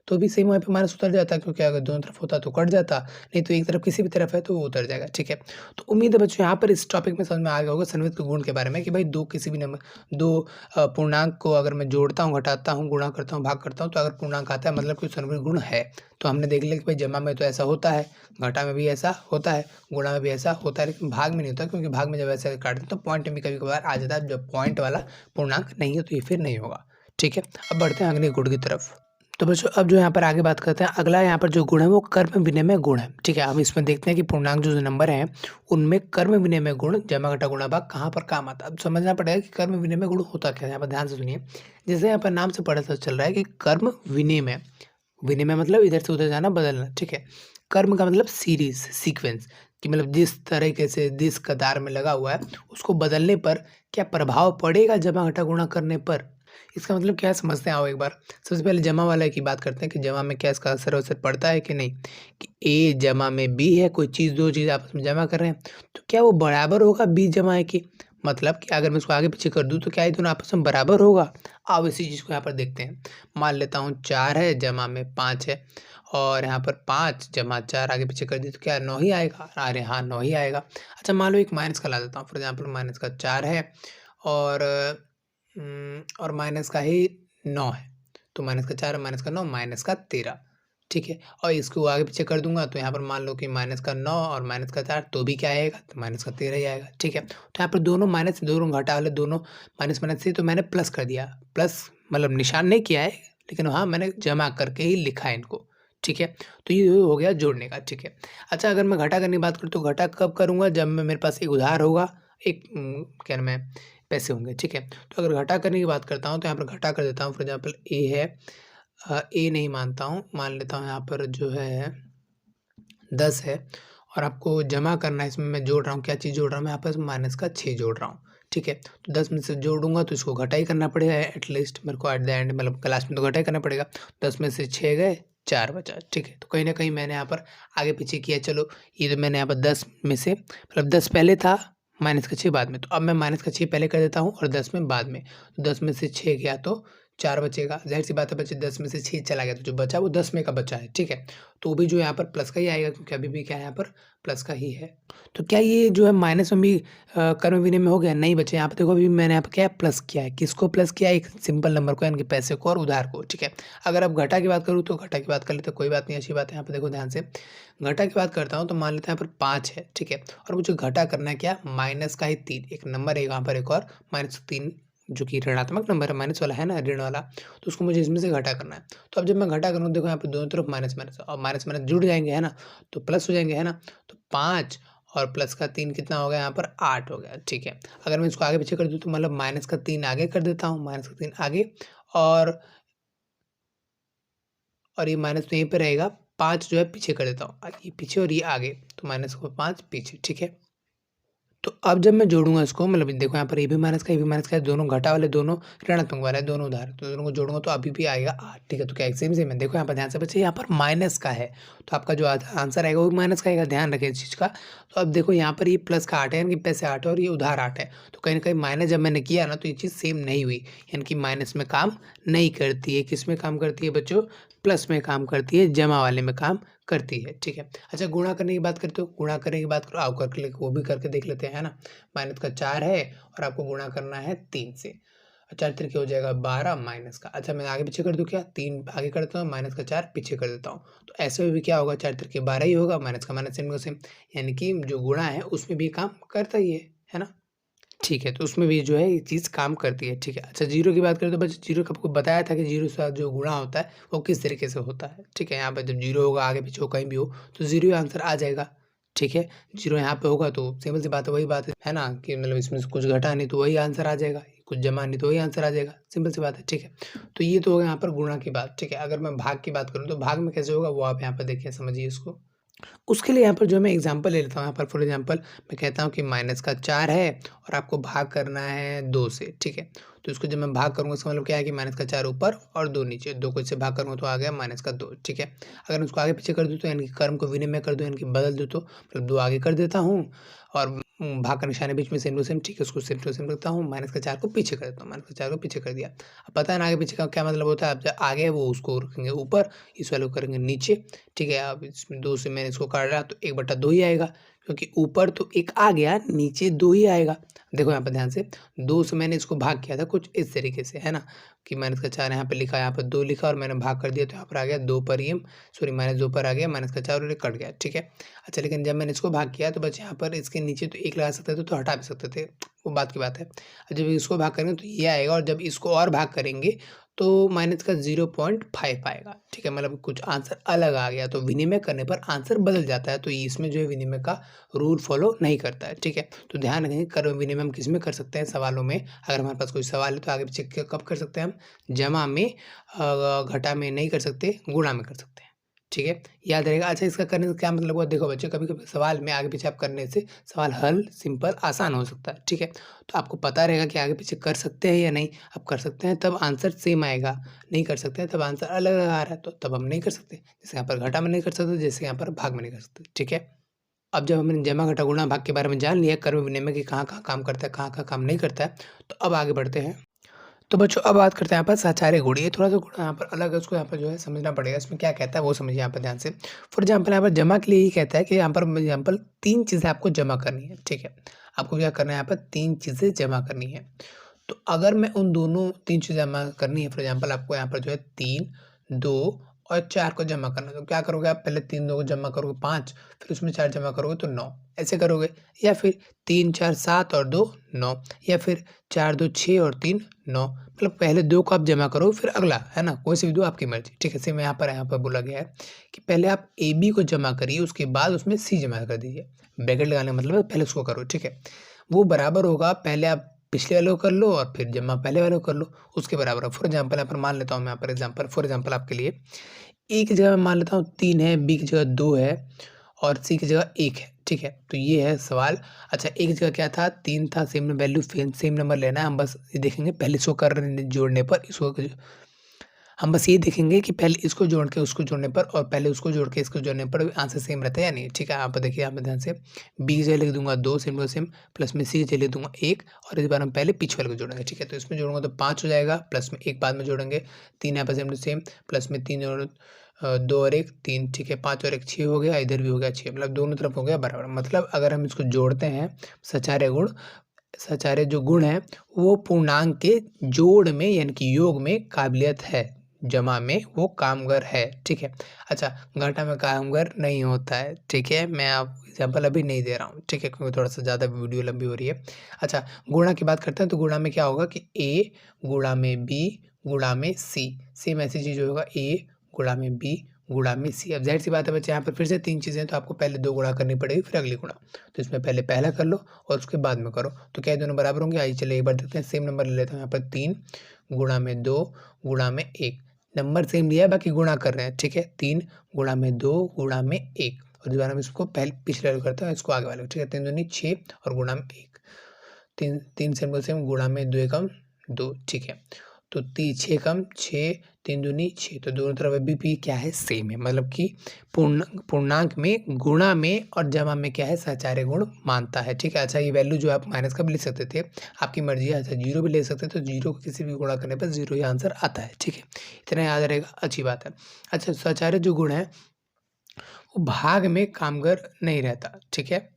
तो भी सेम वहाँ पे माइनस उतर जाता, क्योंकि अगर दोनों तरफ होता तो कट जाता, नहीं तो एक तरफ किसी भी तरफ है तो वो उतर जाएगा। ठीक है, तो उम्मीद है बच्चों यहाँ पर इस टॉपिक में समझ में आ गया होगा सन्निहित के गुण के बारे में, कि भाई दो किसी भी नंबर, दो पूर्णांक को अगर मैं जोड़ता हूँ, घटाता हूँ, गुणा करता हूँ, भाग करता हूँ, तो अगर पूर्णांक आता है मतलब कोई सन्निहित गुण है। तो हमने देख लिया कि भाई जमा में तो ऐसा होता है, घटा में भी ऐसा होता है, गुणा में भी ऐसा होता है, लेकिन भाग में नहीं होता, क्योंकि भाग में जब ऐसे काटते हैं तो पॉइंट में कभी कभार आ जाता है, जब पॉइंट वाला पूर्णांक नहीं है तो ये फिर नहीं होगा। ठीक है, अब बढ़ते हैं अगले गुण की तरफ। तो बच्चों अब जो यहाँ पर आगे बात करते हैं, अगला यहाँ पर जो गुण है वो कर्म विनिमय गुण है। ठीक है, हम इसमें देखते हैं कि पूर्णांक जो नंबर हैं उनमें कर्म विनिमय गुण जमा घटा गुणा भाग कहाँ पर काम आता है। अब समझना पड़ेगा कि कर्म विनिमय गुण होता क्या है। यहाँ पर ध्यान से सुनिए, जैसे यहाँ पर नाम से पता चल रहा है कि कर्म विनिमय, विनिमय मतलब इधर से उधर जाना, बदलना। ठीक है, कर्म का मतलब सीरीज, सीक्वेंस, कि मतलब जिस तरीके से जिस कतार में लगा हुआ है उसको बदलने पर क्या प्रभाव पड़ेगा जमा घटा गुणा करने पर। इसका मतलब क्या है समझते हैं आओ एक बार। सबसे पहले जमा वाला की बात करते हैं कि जमा में क्या इसका असर वसर पड़ता है कि नहीं। कि ए जमा में बी है, कोई चीज़ दो चीज़ आपस में जमा कर रहे हैं तो क्या वो बराबर होगा बी जमा ए की। मतलब कि अगर मैं इसको आगे पीछे कर दूं तो क्या ये दोनों आपस में बराबर होगा। आओ इसी चीज़ को यहाँ पर देखते हैं। मान लेता हूँ 4 है जमा में 5 है, और यहाँ पर 5 जमा 4 आगे पीछे कर दी तो क्या 9 ही आएगा। अरे हाँ 9 ही आएगा। अच्छा मान लो एक माइनस का ला देता हूँ, फॉर एग्जाम्पल माइनस का 4 है और और माइनस का ही 9 है, तो माइनस का 4 माइनस का 9 माइनस का 13। ठीक है, और इसको आगे पीछे कर दूंगा तो यहाँ पर मान लो कि माइनस का 9 और माइनस का 4 तो भी क्या आएगा, तो माइनस का 13 ही आएगा। ठीक है, तो यहाँ पर दोनों माइनस, दोनों घटा वाले दोनों माइनस माइनस से, तो मैंने प्लस कर दिया। प्लस मतलब निशान नहीं किया है, लेकिन हाँ मैंने जमा करके ही लिखा है इनको। ठीक है, तो ये हो गया जोड़ने का। ठीक है, अच्छा अगर मैं घटा करने की बात करूँ तो घटा कब करूँगा, जब मैं मेरे पास एक उधार होगा, एक क्या नाम है पैसे होंगे। ठीक है, तो अगर घटा करने की बात करता हूँ तो यहाँ पर घटा कर देता हूँ। फॉर एग्जाम्पल ए है, ए नहीं मानता हूँ, मान लेता हूँ यहाँ पर जो है 10 है, और आपको जमा करना है। इसमें मैं जोड़ रहा हूँ, क्या चीज़ जोड़ रहा हूँ मैं यहाँ पर, माइनस का 6 जोड़ रहा हूँ। ठीक है, तो 10 में से जोड़ूंगा तो इसको घटा ही करना पड़ेगा एटलीस्ट मेरे को, एट द एंड मतलब क्लास में तो घटा ही करना पड़ेगा। 10 में से 6 गए, 4 बचा। ठीक है, तो कहीं ना कहीं मैंने यहाँ पर आगे पीछे किया। चलो ये तो मैंने यहाँ पर 10 में से मतलब 10 पहले था, माइनस का 6 बाद में, तो अब मैं माइनस का 6 पहले कर देता हूँ और 10 में बाद में। तो 10 में से 6 गया तो 4 बचेगा, ज़ाहिर सी बात है बच्चे 10 में से 6 चला गया तो जो बचा वो 10 में का बचा है। ठीक है, तो वो भी जो यहाँ पर प्लस का ही आएगा क्योंकि अभी भी क्या है यहाँ पर प्लस का ही है। तो क्या ये जो है माइनस में भी कर्म विनिमय हो गया, नहीं बचे। यहाँ पर देखो अभी मैंने यहाँ पर क्या प्लस किया है, किसको प्लस किया है, एक सिंपल नंबर को यानी कि पैसे को और उधार को। ठीक है, अगर अब घटा की बात करूँ तो घटा की बात कर लेते, कोई बात नहीं, अच्छी बात है। यहाँ पर देखो ध्यान से घटा की बात करता हूँ तो मान लेते हैं यहाँ पर 5 है। ठीक है, और मुझे घटा करना है क्या, माइनस का ही 3, एक नंबर है यहाँ पर एक और -3 जो कि ऋणात्मक नंबर है, माइनस वाला है ना, ऋण वाला, तो उसको मुझे इसमें से घटा करना है। तो अब जब मैं घटा करूँ देखो यहाँ पे दोनों तरफ माइनस माइनस, और माइनस माइनस जुड़ जाएंगे है ना, तो प्लस हो जाएंगे है ना। तो 5 और प्लस का 3 कितना हो गया यहाँ पर, 8 हो गया। ठीक है, अगर मैं इसको आगे पीछे कर दूँ तो मतलब माइनस का 3 आगे कर देता हूँ, माइनस का 3 आगे, और ये माइनस तो यहीं पे रहेगा, 5 जो है पीछे कर देता हूँ, ये पीछे और ये आगे, तो माइनस का 5 पीछे। ठीक है, तो अब जब मैं जोड़ूंगा इसको, मतलब देखो यहाँ पर ये भी माइनस का, ये भी माइनस का है, दोनों घटा वाले, दोनों ऋणात्मक वाले हैं, दोनों उधार, तो दोनों को जोड़ूंगा तो अभी भी आएगा 8। ठीक है, तो क्या सेम सेम है। देखो यहाँ पर ध्यान से बच्चे, यहाँ पर माइनस का है तो आपका जो आंसर आएगा वो माइनस का आएगा, ध्यान रखें इस चीज़ का। तो अब देखो यहाँ पर ये प्लस का 8 है, यानी कि पैसे 8 है, और ये उधार 8 है, तो कहीं ना कहीं माइनस जब मैंने किया ना तो ये चीज़ सेम नहीं हुई, यानी कि माइनस में काम नहीं करती है। किस में काम करती है बच्चों, प्लस में काम करती है, जमा वाले में काम करती है। ठीक है, अच्छा गुणा करने की बात करते हो, गुणा करने की बात करो, आओ करके वो भी करके देख लेते हैं, है ना। माइनस का 4 है और आपको गुणा करना है 3 से, 4 तरीके हो जाएगा 12 माइनस का, अच्छा मैं आगे पीछे कर दूँ क्या, 3 आगे कर देता हूँ, माइनस का 4 पीछे कर देता हूँ, तो ऐसे में भी क्या होगा, 4 तरीके 12 ही होगा, माइनस का माइनस सेम को सेम, यानी कि जो गुणा है उसमें भी काम करता ही है ना। ठीक है, तो उसमें भी जो है ये चीज़ काम करती है। ठीक है, अच्छा जीरो की बात करें तो बच्चे जीरो का आपको बताया था कि जीरो के साथ जो गुणा होता है वो किस तरीके से होता है। ठीक है, यहाँ पर जब जीरो होगा आगे पीछे हो कहीं भी हो तो जीरो ही आंसर आ जाएगा। ठीक है, जीरो यहाँ पे होगा तो सिंपल सी बात है, वही बात है ना, कि मतलब इसमें से कुछ घटा नहीं तो वही आंसर आ जाएगा, कुछ जमा नहीं तो वही आंसर आ जाएगा, सिंपल सी बात है। ठीक है, तो ये तो होगा यहाँ पर गुणा की बात। ठीक है, अगर मैं भाग की बात करूँ तो भाग में कैसे होगा वो आप यहाँ पर देखिए, समझिए इसको। उसके लिए यहाँ पर जो मैं एग्जांपल ले लेता हूँ, यहाँ पर फॉर एग्जांपल मैं कहता हूँ कि माइनस का 4 है और आपको भाग करना है 2 से। ठीक है, तो इसको जब मैं भाग करूँगा इसका मतलब क्या है कि माइनस का 4 ऊपर और 2 नीचे, 2 को इससे भाग करूँगा तो आ गया माइनस का 2। ठीक है, अगर मैं उसको आगे पीछे कर दूँ तो यानी कि कर्म को विनिमय कर दूँ, यानी कि बदल दूँ, तो मतलब 2 आगे कर देता हूँ और भाग का निशान है बीच में सेम टू सेम। ठीक है, उसको सेम टू सेम रखता हूँ, माइनस का 4 को पीछे कर देता हूँ, माइनस का 4 को पीछे कर दिया। अब पता है ना आगे पीछे का क्या मतलब होता है, अब जब आगे वो उसको रखेंगे ऊपर, इस वाले को करेंगे नीचे। ठीक है, अब इसमें 2 से मैंने इसको काट रहा तो 1/2 ही आएगा, क्योंकि ऊपर तो 1 आ गया, नीचे 2 ही आएगा। देखो यहाँ पर ध्यान से, 2 से मैंने इसको भाग किया था कुछ इस तरीके से, है ना, कि माइनस का 4 यहाँ पे लिखा, यहाँ पर 2 लिखा और मैंने भाग कर दिया, तो यहाँ पर आ गया 2 पर ये सॉरी माइनस 2 पर आ गया माइनस का 4 और ये कट गया। ठीक है, अच्छा लेकिन जब मैंने इसको भाग किया तो बस यहाँ पर इसके नीचे तो 1 लगा सकते थे तो हटा भी सकते थे, वो बात की बात है। जब इसको भाग करेंगे तो ये आएगा, और जब इसको और भाग करेंगे तो माइनस का 0.5 आएगा, ठीक है। मतलब कुछ आंसर अलग आ गया, तो विनिमय करने पर आंसर बदल जाता है, तो ये इसमें जो है विनिमय का रूल फॉलो नहीं करता है, ठीक है। तो ध्यान रखेंगे कर विनिमय हम किस में कर सकते हैं, सवालों में। अगर हमारे पास कोई सवाल है तो आगे पीछे कब कर सकते हैं हम, जमा में, घटा में नहीं कर सकते, गुणा में कर सकते हैं, ठीक है। याद रहेगा। अच्छा, इसका करने से क्या मतलब हुआ, देखो बच्चों, कभी कभी सवाल में आगे पीछे आप करने से सवाल हल सिंपल आसान हो सकता है, ठीक है। तो आपको पता रहेगा कि आगे पीछे कर सकते हैं या नहीं। अब कर सकते हैं तब आंसर सेम आएगा, नहीं कर सकते हैं तब आंसर अलग आ रहा है, तो तब हम नहीं कर सकते। जैसे यहाँ पर घटा में नहीं कर सकते, जैसे यहाँ पर भाग में नहीं कर सकते, ठीक है। अब जब हमने जमा घटा गुणा भाग के बारे में जान लिया, कर्म विनिमय के कहाँ कहाँ काम करता है, कहाँ कहाँ काम नहीं करता है, तो अब आगे बढ़ते हैं। तो बच्चों अब बात करते हैं यहाँ पर साचार्य गुण। ये थोड़ा सा गुण यहाँ पर अलग है, उसको यहाँ पर जो है समझना पड़ेगा। इसमें क्या कहता है वो समझिए यहाँ पर ध्यान से। फॉर एग्जाम्पल यहाँ पर जमा के लिए ये कहता है कि यहाँ पर एग्जाम्पल 3 चीज़ें आपको जमा करनी है, ठीक है। आपको क्या करना है, यहाँ पर 3 चीज़ें जमा करनी है। तो अगर मैं उन दोनों 3 चीज़ें जमा करनी है, फॉर एग्जाम्पल आपको यहाँ पर जो है 3, 2 और 4 को जमा करना है, तो क्या करोगे आप, पहले 3 2 को जमा करोगे 5, फिर उसमें 4 जमा करोगे तो 9, ऐसे करोगे। या फिर 3 4 7 और 2 9, या फिर 4 2 6 और 3 9। मतलब पहले 2 को आप जमा करो फिर अगला, है ना, कोई से भी 2 आपकी मर्जी, ठीक है। सेम यहाँ पर बोला गया है कि पहले आप ए बी को जमा करिए, उसके बाद उसमें सी जमा कर दीजिए। ब्रैकेट लगाने का मतलब है पहले उसको करो, ठीक है। वो बराबर होगा, पहले आप पिछले वाले को कर लो और फिर जमा पहले वाले को कर लो, उसके बराबर। फॉर एग्जाम्पल यहाँ पर मान लेता हूँ मैं, यहाँ पर एग्जाम्पल फॉर एग्जाम्पल आपके लिए ए की जगह मैं मान लेता हूँ 3 है, बी की जगह 2 है और सी की जगह 1 है, ठीक है। तो ये है सवाल। अच्छा, एक जगह क्या था, 3 था, सेम वैल्यू सेम नंबर लेना है। हम बस ये देखेंगे पहले इसको कर जोड़ने पर, इसको हम बस ये देखेंगे कि पहले इसको जोड़ के उसको जोड़ने पर और पहले उसको जोड़ के इसको जोड़ने पर आंसर सेम रहता है या नहीं, ठीक है। आप देखिए यहाँ पर ध्यान से, बी की जगह लिख दूंगा 2 सेम टू सेम, प्लस में सी की जगह लिख दूंगा 1 और इस बार हम पहले पीछे वाले को जोड़ेंगे, ठीक है। तो इसमें जोड़ूंगा तो 5 हो जाएगा, प्लस में 1 बाद में जोड़ेंगे, 3 यहाँ पर सेम टू सेम, प्लस में 3 और 2 और 1 3, ठीक है। 5 और 1 6 हो गया, इधर भी हो गया 6, मतलब दोनों तरफ हो गया बराबर। मतलब अगर हम इसको जोड़ते हैं, सचार्य गुण, सचार्य जो गुण है वो पूर्णांक के जोड़ में यानी कि योग में काबिलियत है, जमा में वो कामगर है, ठीक है। अच्छा, घटा में कामगर नहीं होता है, ठीक है। मैं आप एग्जाम्पल अभी नहीं दे रहा हूँ, ठीक है, क्योंकि थोड़ा सा ज़्यादा वीडियो लंबी हो रही है। अच्छा, गुणा की बात करते हैं, तो गुणा में क्या होगा कि ए गुणा में बी गुणा में सी, सेम ऐसी चीज़ होगा, ए गुणा में बी गुणा में सी। अब जाहिर सी बात है बच्चे, यहाँ पर फिर से 3 चीज़ें, तो आपको पहले 2 गुणा करनी पड़ेगी फिर अगली गुणा। तो इसमें पहले पहला कर लो और उसके बाद में करो, तो क्या दोनों बराबर होंगे। आइए चलिए एक बार देखते हैं। सेम नंबर ले लेता हूँ, यहाँ पर 3 गुणा में 2 गुणा में 1, नंबर सेम लिया है, बाकी गुणा कर रहे हैं, ठीक है। 3 गुणा में 2 गुणा में 1 और दोबारा हम इसको पहले पिछले वाले करते हैं, इसको आगे वाले, ठीक है। 3 दूनी 6 और गुणा में 1, 3 सेम सेम, गुणा में 2 एकम 2, ठीक है। तो 6 कम 6, 3 दूनी 6, तो दोनों तरफ अभी भी क्या है, सेम है। मतलब कि पूर्णांक में, गुणा में और जमा में क्या है, सचार्य गुण मानता है, ठीक है। अच्छा, ये वैल्यू जो आप माइनस का भी लिख सकते थे, आपकी मर्जी है। अच्छा, 0 भी ले सकते थे, तो 0 को किसी भी गुणा करने पर 0 ही आंसर आता है, ठीक है। इतना याद रहेगा, अच्छी बात है। अच्छा, सचार्य जो गुण है वो भाग में कामगर नहीं रहता, ठीक है।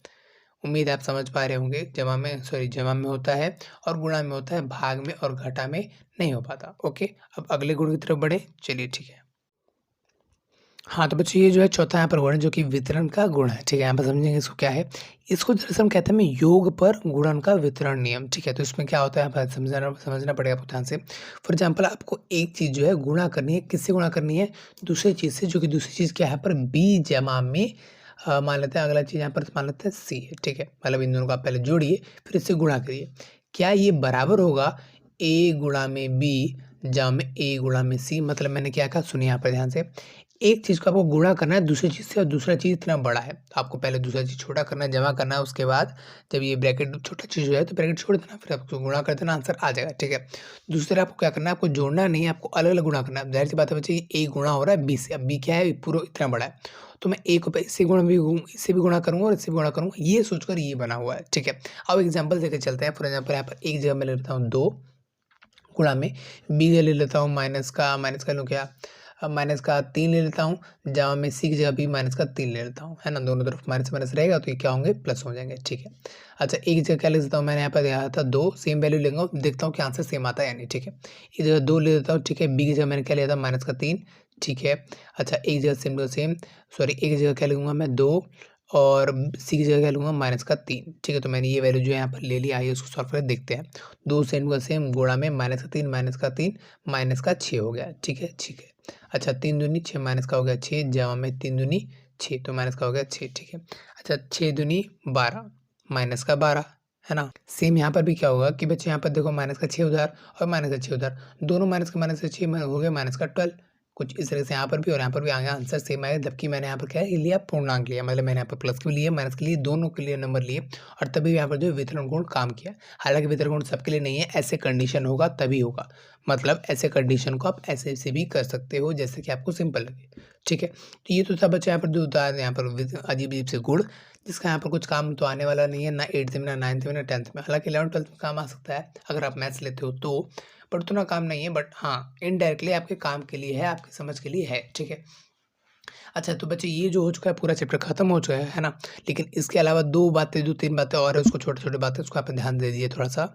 उम्मीद आप समझ पा रहे होंगे। जमा में होता है और गुणा में होता है, भाग में और घटा में नहीं हो पाता। ओके, अब अगले गुण की तरफ बढ़े, चलिए ठीक है। हाँ, तो बच्चों ये जो है चौथा यहाँ पर गुण है, जो कि वितरण का गुण है, ठीक है। यहाँ पर समझेंगे इसको क्या है। इसको दरअसल हम कहते हैं योग पर गुणन का वितरण नियम, ठीक है। तो इसमें क्या होता है, यहाँ पर समझना पड़ेगा आपको ध्यान से। फॉर एग्जाम्पल आपको एक चीज़ जो है गुणा करनी है, किससे गुणा करनी है, दूसरी चीज़ से, जो कि दूसरी चीज़ क्या है, यहाँ पर बी जमा में मान लेते हैं अगला चीज़ यहाँ पर मान लेते हैं सी है, ठीक है। मतलब इन दोनों को आप पहले जोड़िए फिर इससे गुणा करिए। क्या ये बराबर होगा ए गुणा में बी जमा में ए गुणा में सी। मतलब मैंने क्या कहा, सुनिए यहाँ पर ध्यान से। एक चीज़ को आपको गुणा करना है दूसरी चीज़ से और दूसरा चीज़ इतना बड़ा है, तो आपको पहले दूसरा चीज़ छोटा करना है, जमा करना है, उसके बाद जब ये ब्रैकेट छोटा चीज़ हो जाए तो ब्रैकेट छोड़ देना, फिर आपको गुणा कर देना, आंसर आ जाएगा, ठीक है। दूसरा आपको क्या करना है, आपको जोड़ना नहीं है, आपको अलग अलग गुणा करना है। जाहिर सी बात है बच्चे, ए गुणा हो रहा है बी से, अब बी क्या है, पूरा इतना बड़ा है, तो मैं ए को इससे गुणा करूँगा और इससे गुणा करूँगा, ये सोचकर ये बना हुआ है, ठीक है। अब एग्जाम्पल देकर चलते हैं। फॉर एग्जाम्पल यहाँ पर एक जगह मैं ले लेता हूँ 2 गुणा में बी ले लेता हूँ माइनस का लूँ क्या, माइनस का 3 ले लेता हूँ, जहाँ में सी की जगह भी माइनस का 3 ले लेता हूँ, है ना। दोनों तरफ माइनस माइनस रहेगा तो ये क्या होंगे, प्लस हो जाएंगे, ठीक है। अच्छा, एक जगह क्या ले लेता हूँ, मैंने यहाँ पर दिया था 2, सेम वैल्यू लेंगे, देखता हूँ कि आंसर सेम आता है यानी, ठीक है। इस जगह 2 ले लेता हूँ, ठीक है। बी की जगह मैंने क्या लिया था, माइनस का 3, ठीक है। अच्छा, एक जगह सेम टू सेम, सॉरी एक जगह क्या लूँगा मैं 2 और सी की जगह क्या लूँगा -3, ठीक है। तो मैंने ये वैल्यू जो है यहाँ पर ले लिया, आइए उसको सॉल्व करके देखते हैं। 2 सेम का सेम गुणा में -3 -6 हो गया, ठीक है, ठीक है। अच्छा 3 दूनी 6 माइनस का हो गया 6, जमा में 3 दूनी 6 तो माइनस का हो गया 6, ठीक है। अच्छा 6 दूनी 12 माइनस का 12 है ना। सेम यहाँ पर भी क्या होगा कि बच्चे यहाँ पर देखो माइनस का 6 उधर और माइनस का 6 उधर, दोनों माइनस का 6 हो गया माइनस का 12। कुछ इस तरह से यहाँ पर भी और यहाँ पर भी आगे आंसर सेम आएगा, जबकि मैंने यहाँ पर क्या है लिया पूर्णांक लिया, मतलब मैंने यहाँ पर प्लस के लिए माइनस के लिए दोनों के लिए नंबर लिए और तभी यहाँ पर जो वितरण गुण काम किया। हालांकि वितरण गुण सबके लिए नहीं है, ऐसे कंडीशन होगा तभी होगा, मतलब ऐसे कंडीशन को आप ऐसे से भी कर सकते हो जैसे कि आपको सिंपल लगे, ठीक है। तो ये तो था बच्चा यहाँ पर जो उदाहरण यहाँ पर अजीब अजीब से गुण, जिसका यहाँ पर कुछ काम तो आने वाला नहीं है, ना 8th में ना 9th में ना 10th में। हालांकि 11th-12th में काम आ सकता है अगर आप मैथ्स लेते हो तो, बट उतना काम नहीं है, बट हाँ इनडायरेक्टली आपके काम के लिए है, आपकी समझ के लिए है, ठीक है। अच्छा तो बच्चे ये जो हो चुका है पूरा चैप्टर खत्म हो चुका है ना। लेकिन इसके अलावा 2 3 बातें और है, उसको छोटे-छोटे बातें उसको आप ध्यान दे दीजिए थोड़ा-सा।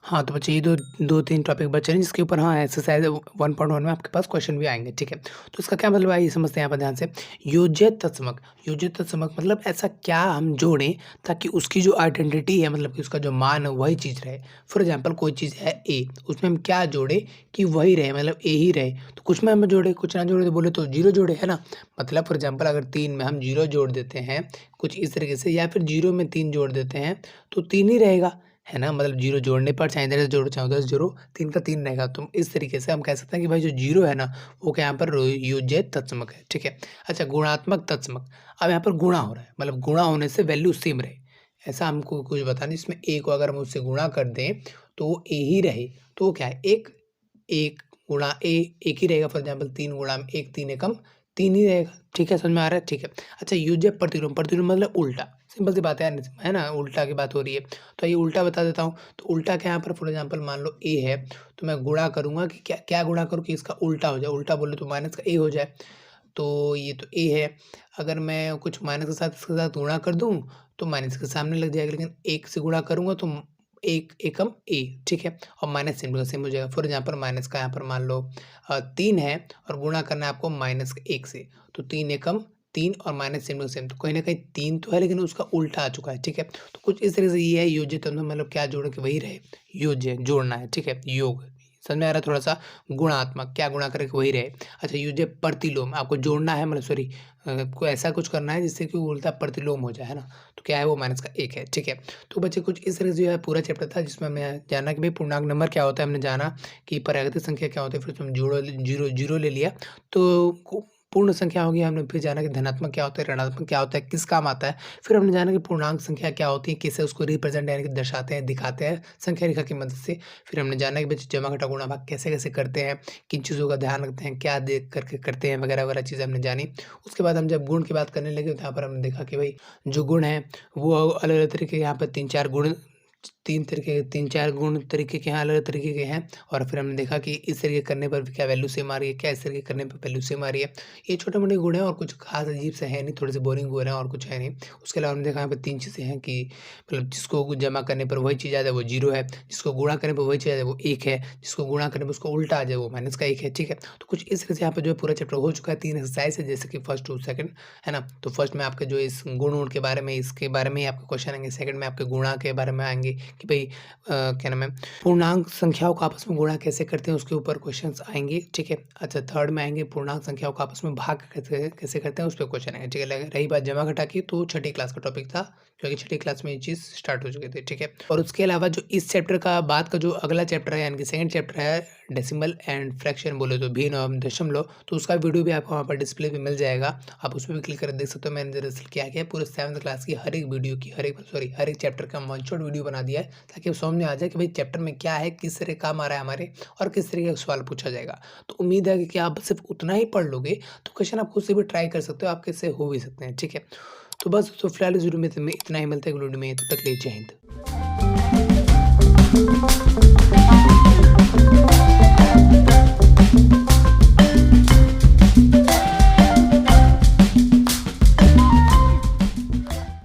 हाँ, तो बच्चे ये 2-3 टॉपिक बचे हैं जिसके ऊपर हाँ एक्सरसाइज़ 1.1 में आपके पास क्वेश्चन भी आएँगे, ठीक है। तो इसका क्या मतलब है ये समझते हैं यहाँ पर ध्यान से। योज्य तत्समक, योज्य तत्समक मतलब ऐसा क्या हम जोड़ें ताकि उसकी जो आइडेंटिटी है, मतलब कि उसका जो मान है वही चीज़ रहे। फॉर एग्ज़ाम्पल कोई चीज़ है ए, उसमें हम क्या जोड़ें कि वही रहे, मतलब ए ही रहे। तो कुछ में हम जोड़े, कुछ ना जोड़े, तो बोले तो 0 जोड़े, है ना। मतलब फॉर एग्ज़ाम्पल अगर 3 में हम 0 जोड़ देते हैं कुछ इस तरीके से, या फिर 0 में 3 जोड़ देते हैं तो 3 ही रहेगा, है ना। मतलब 0 जोड़ने पर चाहे इधर से जोड़ो चाहे उधर से जोड़ो 3 का 3 रहेगा। तो इस तरीके से हम कह सकते हैं कि भाई जो 0 है ना वो क्या यहाँ पर योज्य तत्समक है, ठीक है। अच्छा गुणात्मक तत्समक, अब यहाँ पर गुणा हो रहा है, मतलब गुणा होने से वैल्यू सेम रहे, ऐसा हमको कुछ बताना। जिसमें ए को अगर हम उससे गुणा कर दें तो वो ए ही रहे, तो वो क्या है 1 1 गुणा ए 1 ही रहेगा। फॉर एग्जाम्पल 3 गुणा में 1 3 एकम 3 ही रहेगा, ठीक है, समझ में आ रहा है, ठीक है। अच्छा योज्य प्रतिलोम, प्रतिलोम मतलब उल्टा, सिंपल सी बात है ना, उल्टा की बात हो रही है। तो ये उल्टा बता देता हूँ। तो उल्टा क्या यहाँ पर फॉर एग्जाम्पल मान लो ए है, तो मैं गुणा करूँगा कि क्या क्या गुणा करूँ कि इसका उल्टा हो जाए, उल्टा बोले तो माइनस का ए हो जाए। तो ये तो ए है, अगर मैं कुछ माइनस के साथ इसके साथ गुणा कर दूँ तो माइनस के सामने लग जाएगा, लेकिन 1 से गुणा करूँगा तो 1 एकम ए, ठीक है। और माइनस सेम टू सेम हो जाएगा। फॉर एग्जाम्पल माइनस का यहाँ पर मान लो 3 है और गुणा करना है आपको -1 से, तो 3 एकम 3 और माइनस सेम टू सेम, तो कहीं न कहीं 3 तो है लेकिन उसका उल्टा आ चुका है, ठीक है। तो कुछ इस तरह से ये है योज्य तत्व, मतलब क्या जोड़े कि वही रहे, योज्य जोड़ना है, ठीक है, योग। समझ में आ रहा है थोड़ा-सा। गुणात्मक क्या गुणा करे कि वही रहे। अच्छा योज्य प्रतिलोम, आपको जोड़ना है, मतलब सॉरी को ऐसा कुछ करना है जिससे कि वो उल्टा प्रतिलोम हो जाए, है ना। तो क्या है वो -1 है, ठीक है। तो बच्चे कुछ इस तरह से जो है पूरा चैप्टर था जिसमें हमने जाना कि भाई पूर्णांक नंबर क्या होता है, हमने जाना कि प्राकृतिक संख्या क्या होती है, फिर उसमें जीरो जीरो ले लिया तो पूर्ण संख्या होगी। हमने फिर जाना कि धनात्मक क्या होता है, ऋणात्मक क्या होता है, किस काम आता है। फिर हमने जाना कि पूर्णांक संख्या क्या होती है, कैसे उसको रिप्रेजेंट यानी कि दर्शाते हैं, दिखाते हैं संख्या रेखा की मदद से। फिर हमने जाना कि बच्चे जमा घटा गुणा भाग कैसे-कैसे करते हैं, किन चीज़ों का ध्यान रखते हैं, क्या देख कर के करते हैं, वगैरह-वगैरह चीज़ें हमने जानी। उसके बाद हम जब गुण की बात करने लगे तो यहाँ पर हमने देखा कि भाई जो गुण हैं वो अलग-अलग तरीके के, यहाँ पर 3-4 गुण 3-4 गुण तरीके के हैं, अलग तरीके के हैं। और फिर हमने देखा कि इस तरीके करने पर भी क्या वैल्यू सेम आ रही है, क्या इस तरीके करने पर वैल्यू सेम आ रही है। ये छोटे-मोटे गुण हैं और कुछ खास अजीब से है नहीं, थोड़े से बोरिंग गुण हैं और कुछ है नहीं। उसके अलावा हमने देखा यहाँ पे 3 चीज़ें हैं कि मतलब जिसको जमा करने पर वही चीज़ आ जाए वो 0 है, जिसको गुणा करने पर वही चीज़ आ जाए वो 1 है, जिसको गुणा करने पर उसको उल्टा आ जाए वो माइनस का 1 है, ठीक है। तो कुछ इस तरह से यहाँ पे जो है पूरा चैप्टर हो चुका है। 3 एक्सरसाइज है जैसे कि फर्स्ट टू सेकंड, है ना। तो फर्स्ट में आपके जो इस गुण-वुण के बारे में, इसके बारे में ही आपके क्वेश्चन आएँगे। सेकंड में आपके गुणा के बारे में आएँगे कि भई क्या नाम है, पूर्णांक संख्याओं को आपस में गुणा कैसे करते हैं उसके ऊपर क्वेश्चंस आएँगे, ठीक है। अच्छा थर्ड में आएँगे पूर्णांक संख्याओं को आपस में भाग कैसे कैसे करते हैं उस पे क्वेश्चन आएँगे, ठीक है। रही बात जमा घटा की तो छठी क्लास का टॉपिक था, क्योंकि छठी क्लास में ये चीज़ स्टार्ट हो चुकी थी, ठीक है। और उसके अलावा जो इस चैप्टर का बाद का जो अगला चैप्टर है यानी कि सेकंड चैप्टर है डेसिमल एंड फ्रैक्शन, बोले तो भिन्न और दशमलव, तो उसका वीडियो भी आपको वहाँ पर डिस्प्ले पे मिल जाएगा। आप उसमें भी क्लिक करके देख सकते हो। मैंने दरअसल क्या किया है पूरे 7th क्लास की हर एक वीडियो की हर एक चैप्टर का वन शॉट वीडियो बना दिया है, ताकि वो समझ में आ जाए कि भाई चैप्टर में क्या है, किस तरह काम आ रहा है हमारे और किस तरीके का सवाल पूछा जाएगा। तो उम्मीद है कि आप सिर्फ उतना ही पढ़ लोगे तो क्वेश्चन आप खुद से भी ट्राई कर सकते हो, आपके से हो भी सकते हैं, ठीक है। तो बस तो फिलहाल इस वीडियो में इतना ही, मिलता है अगली वीडियो में, तब तक के लिए जय हिंद।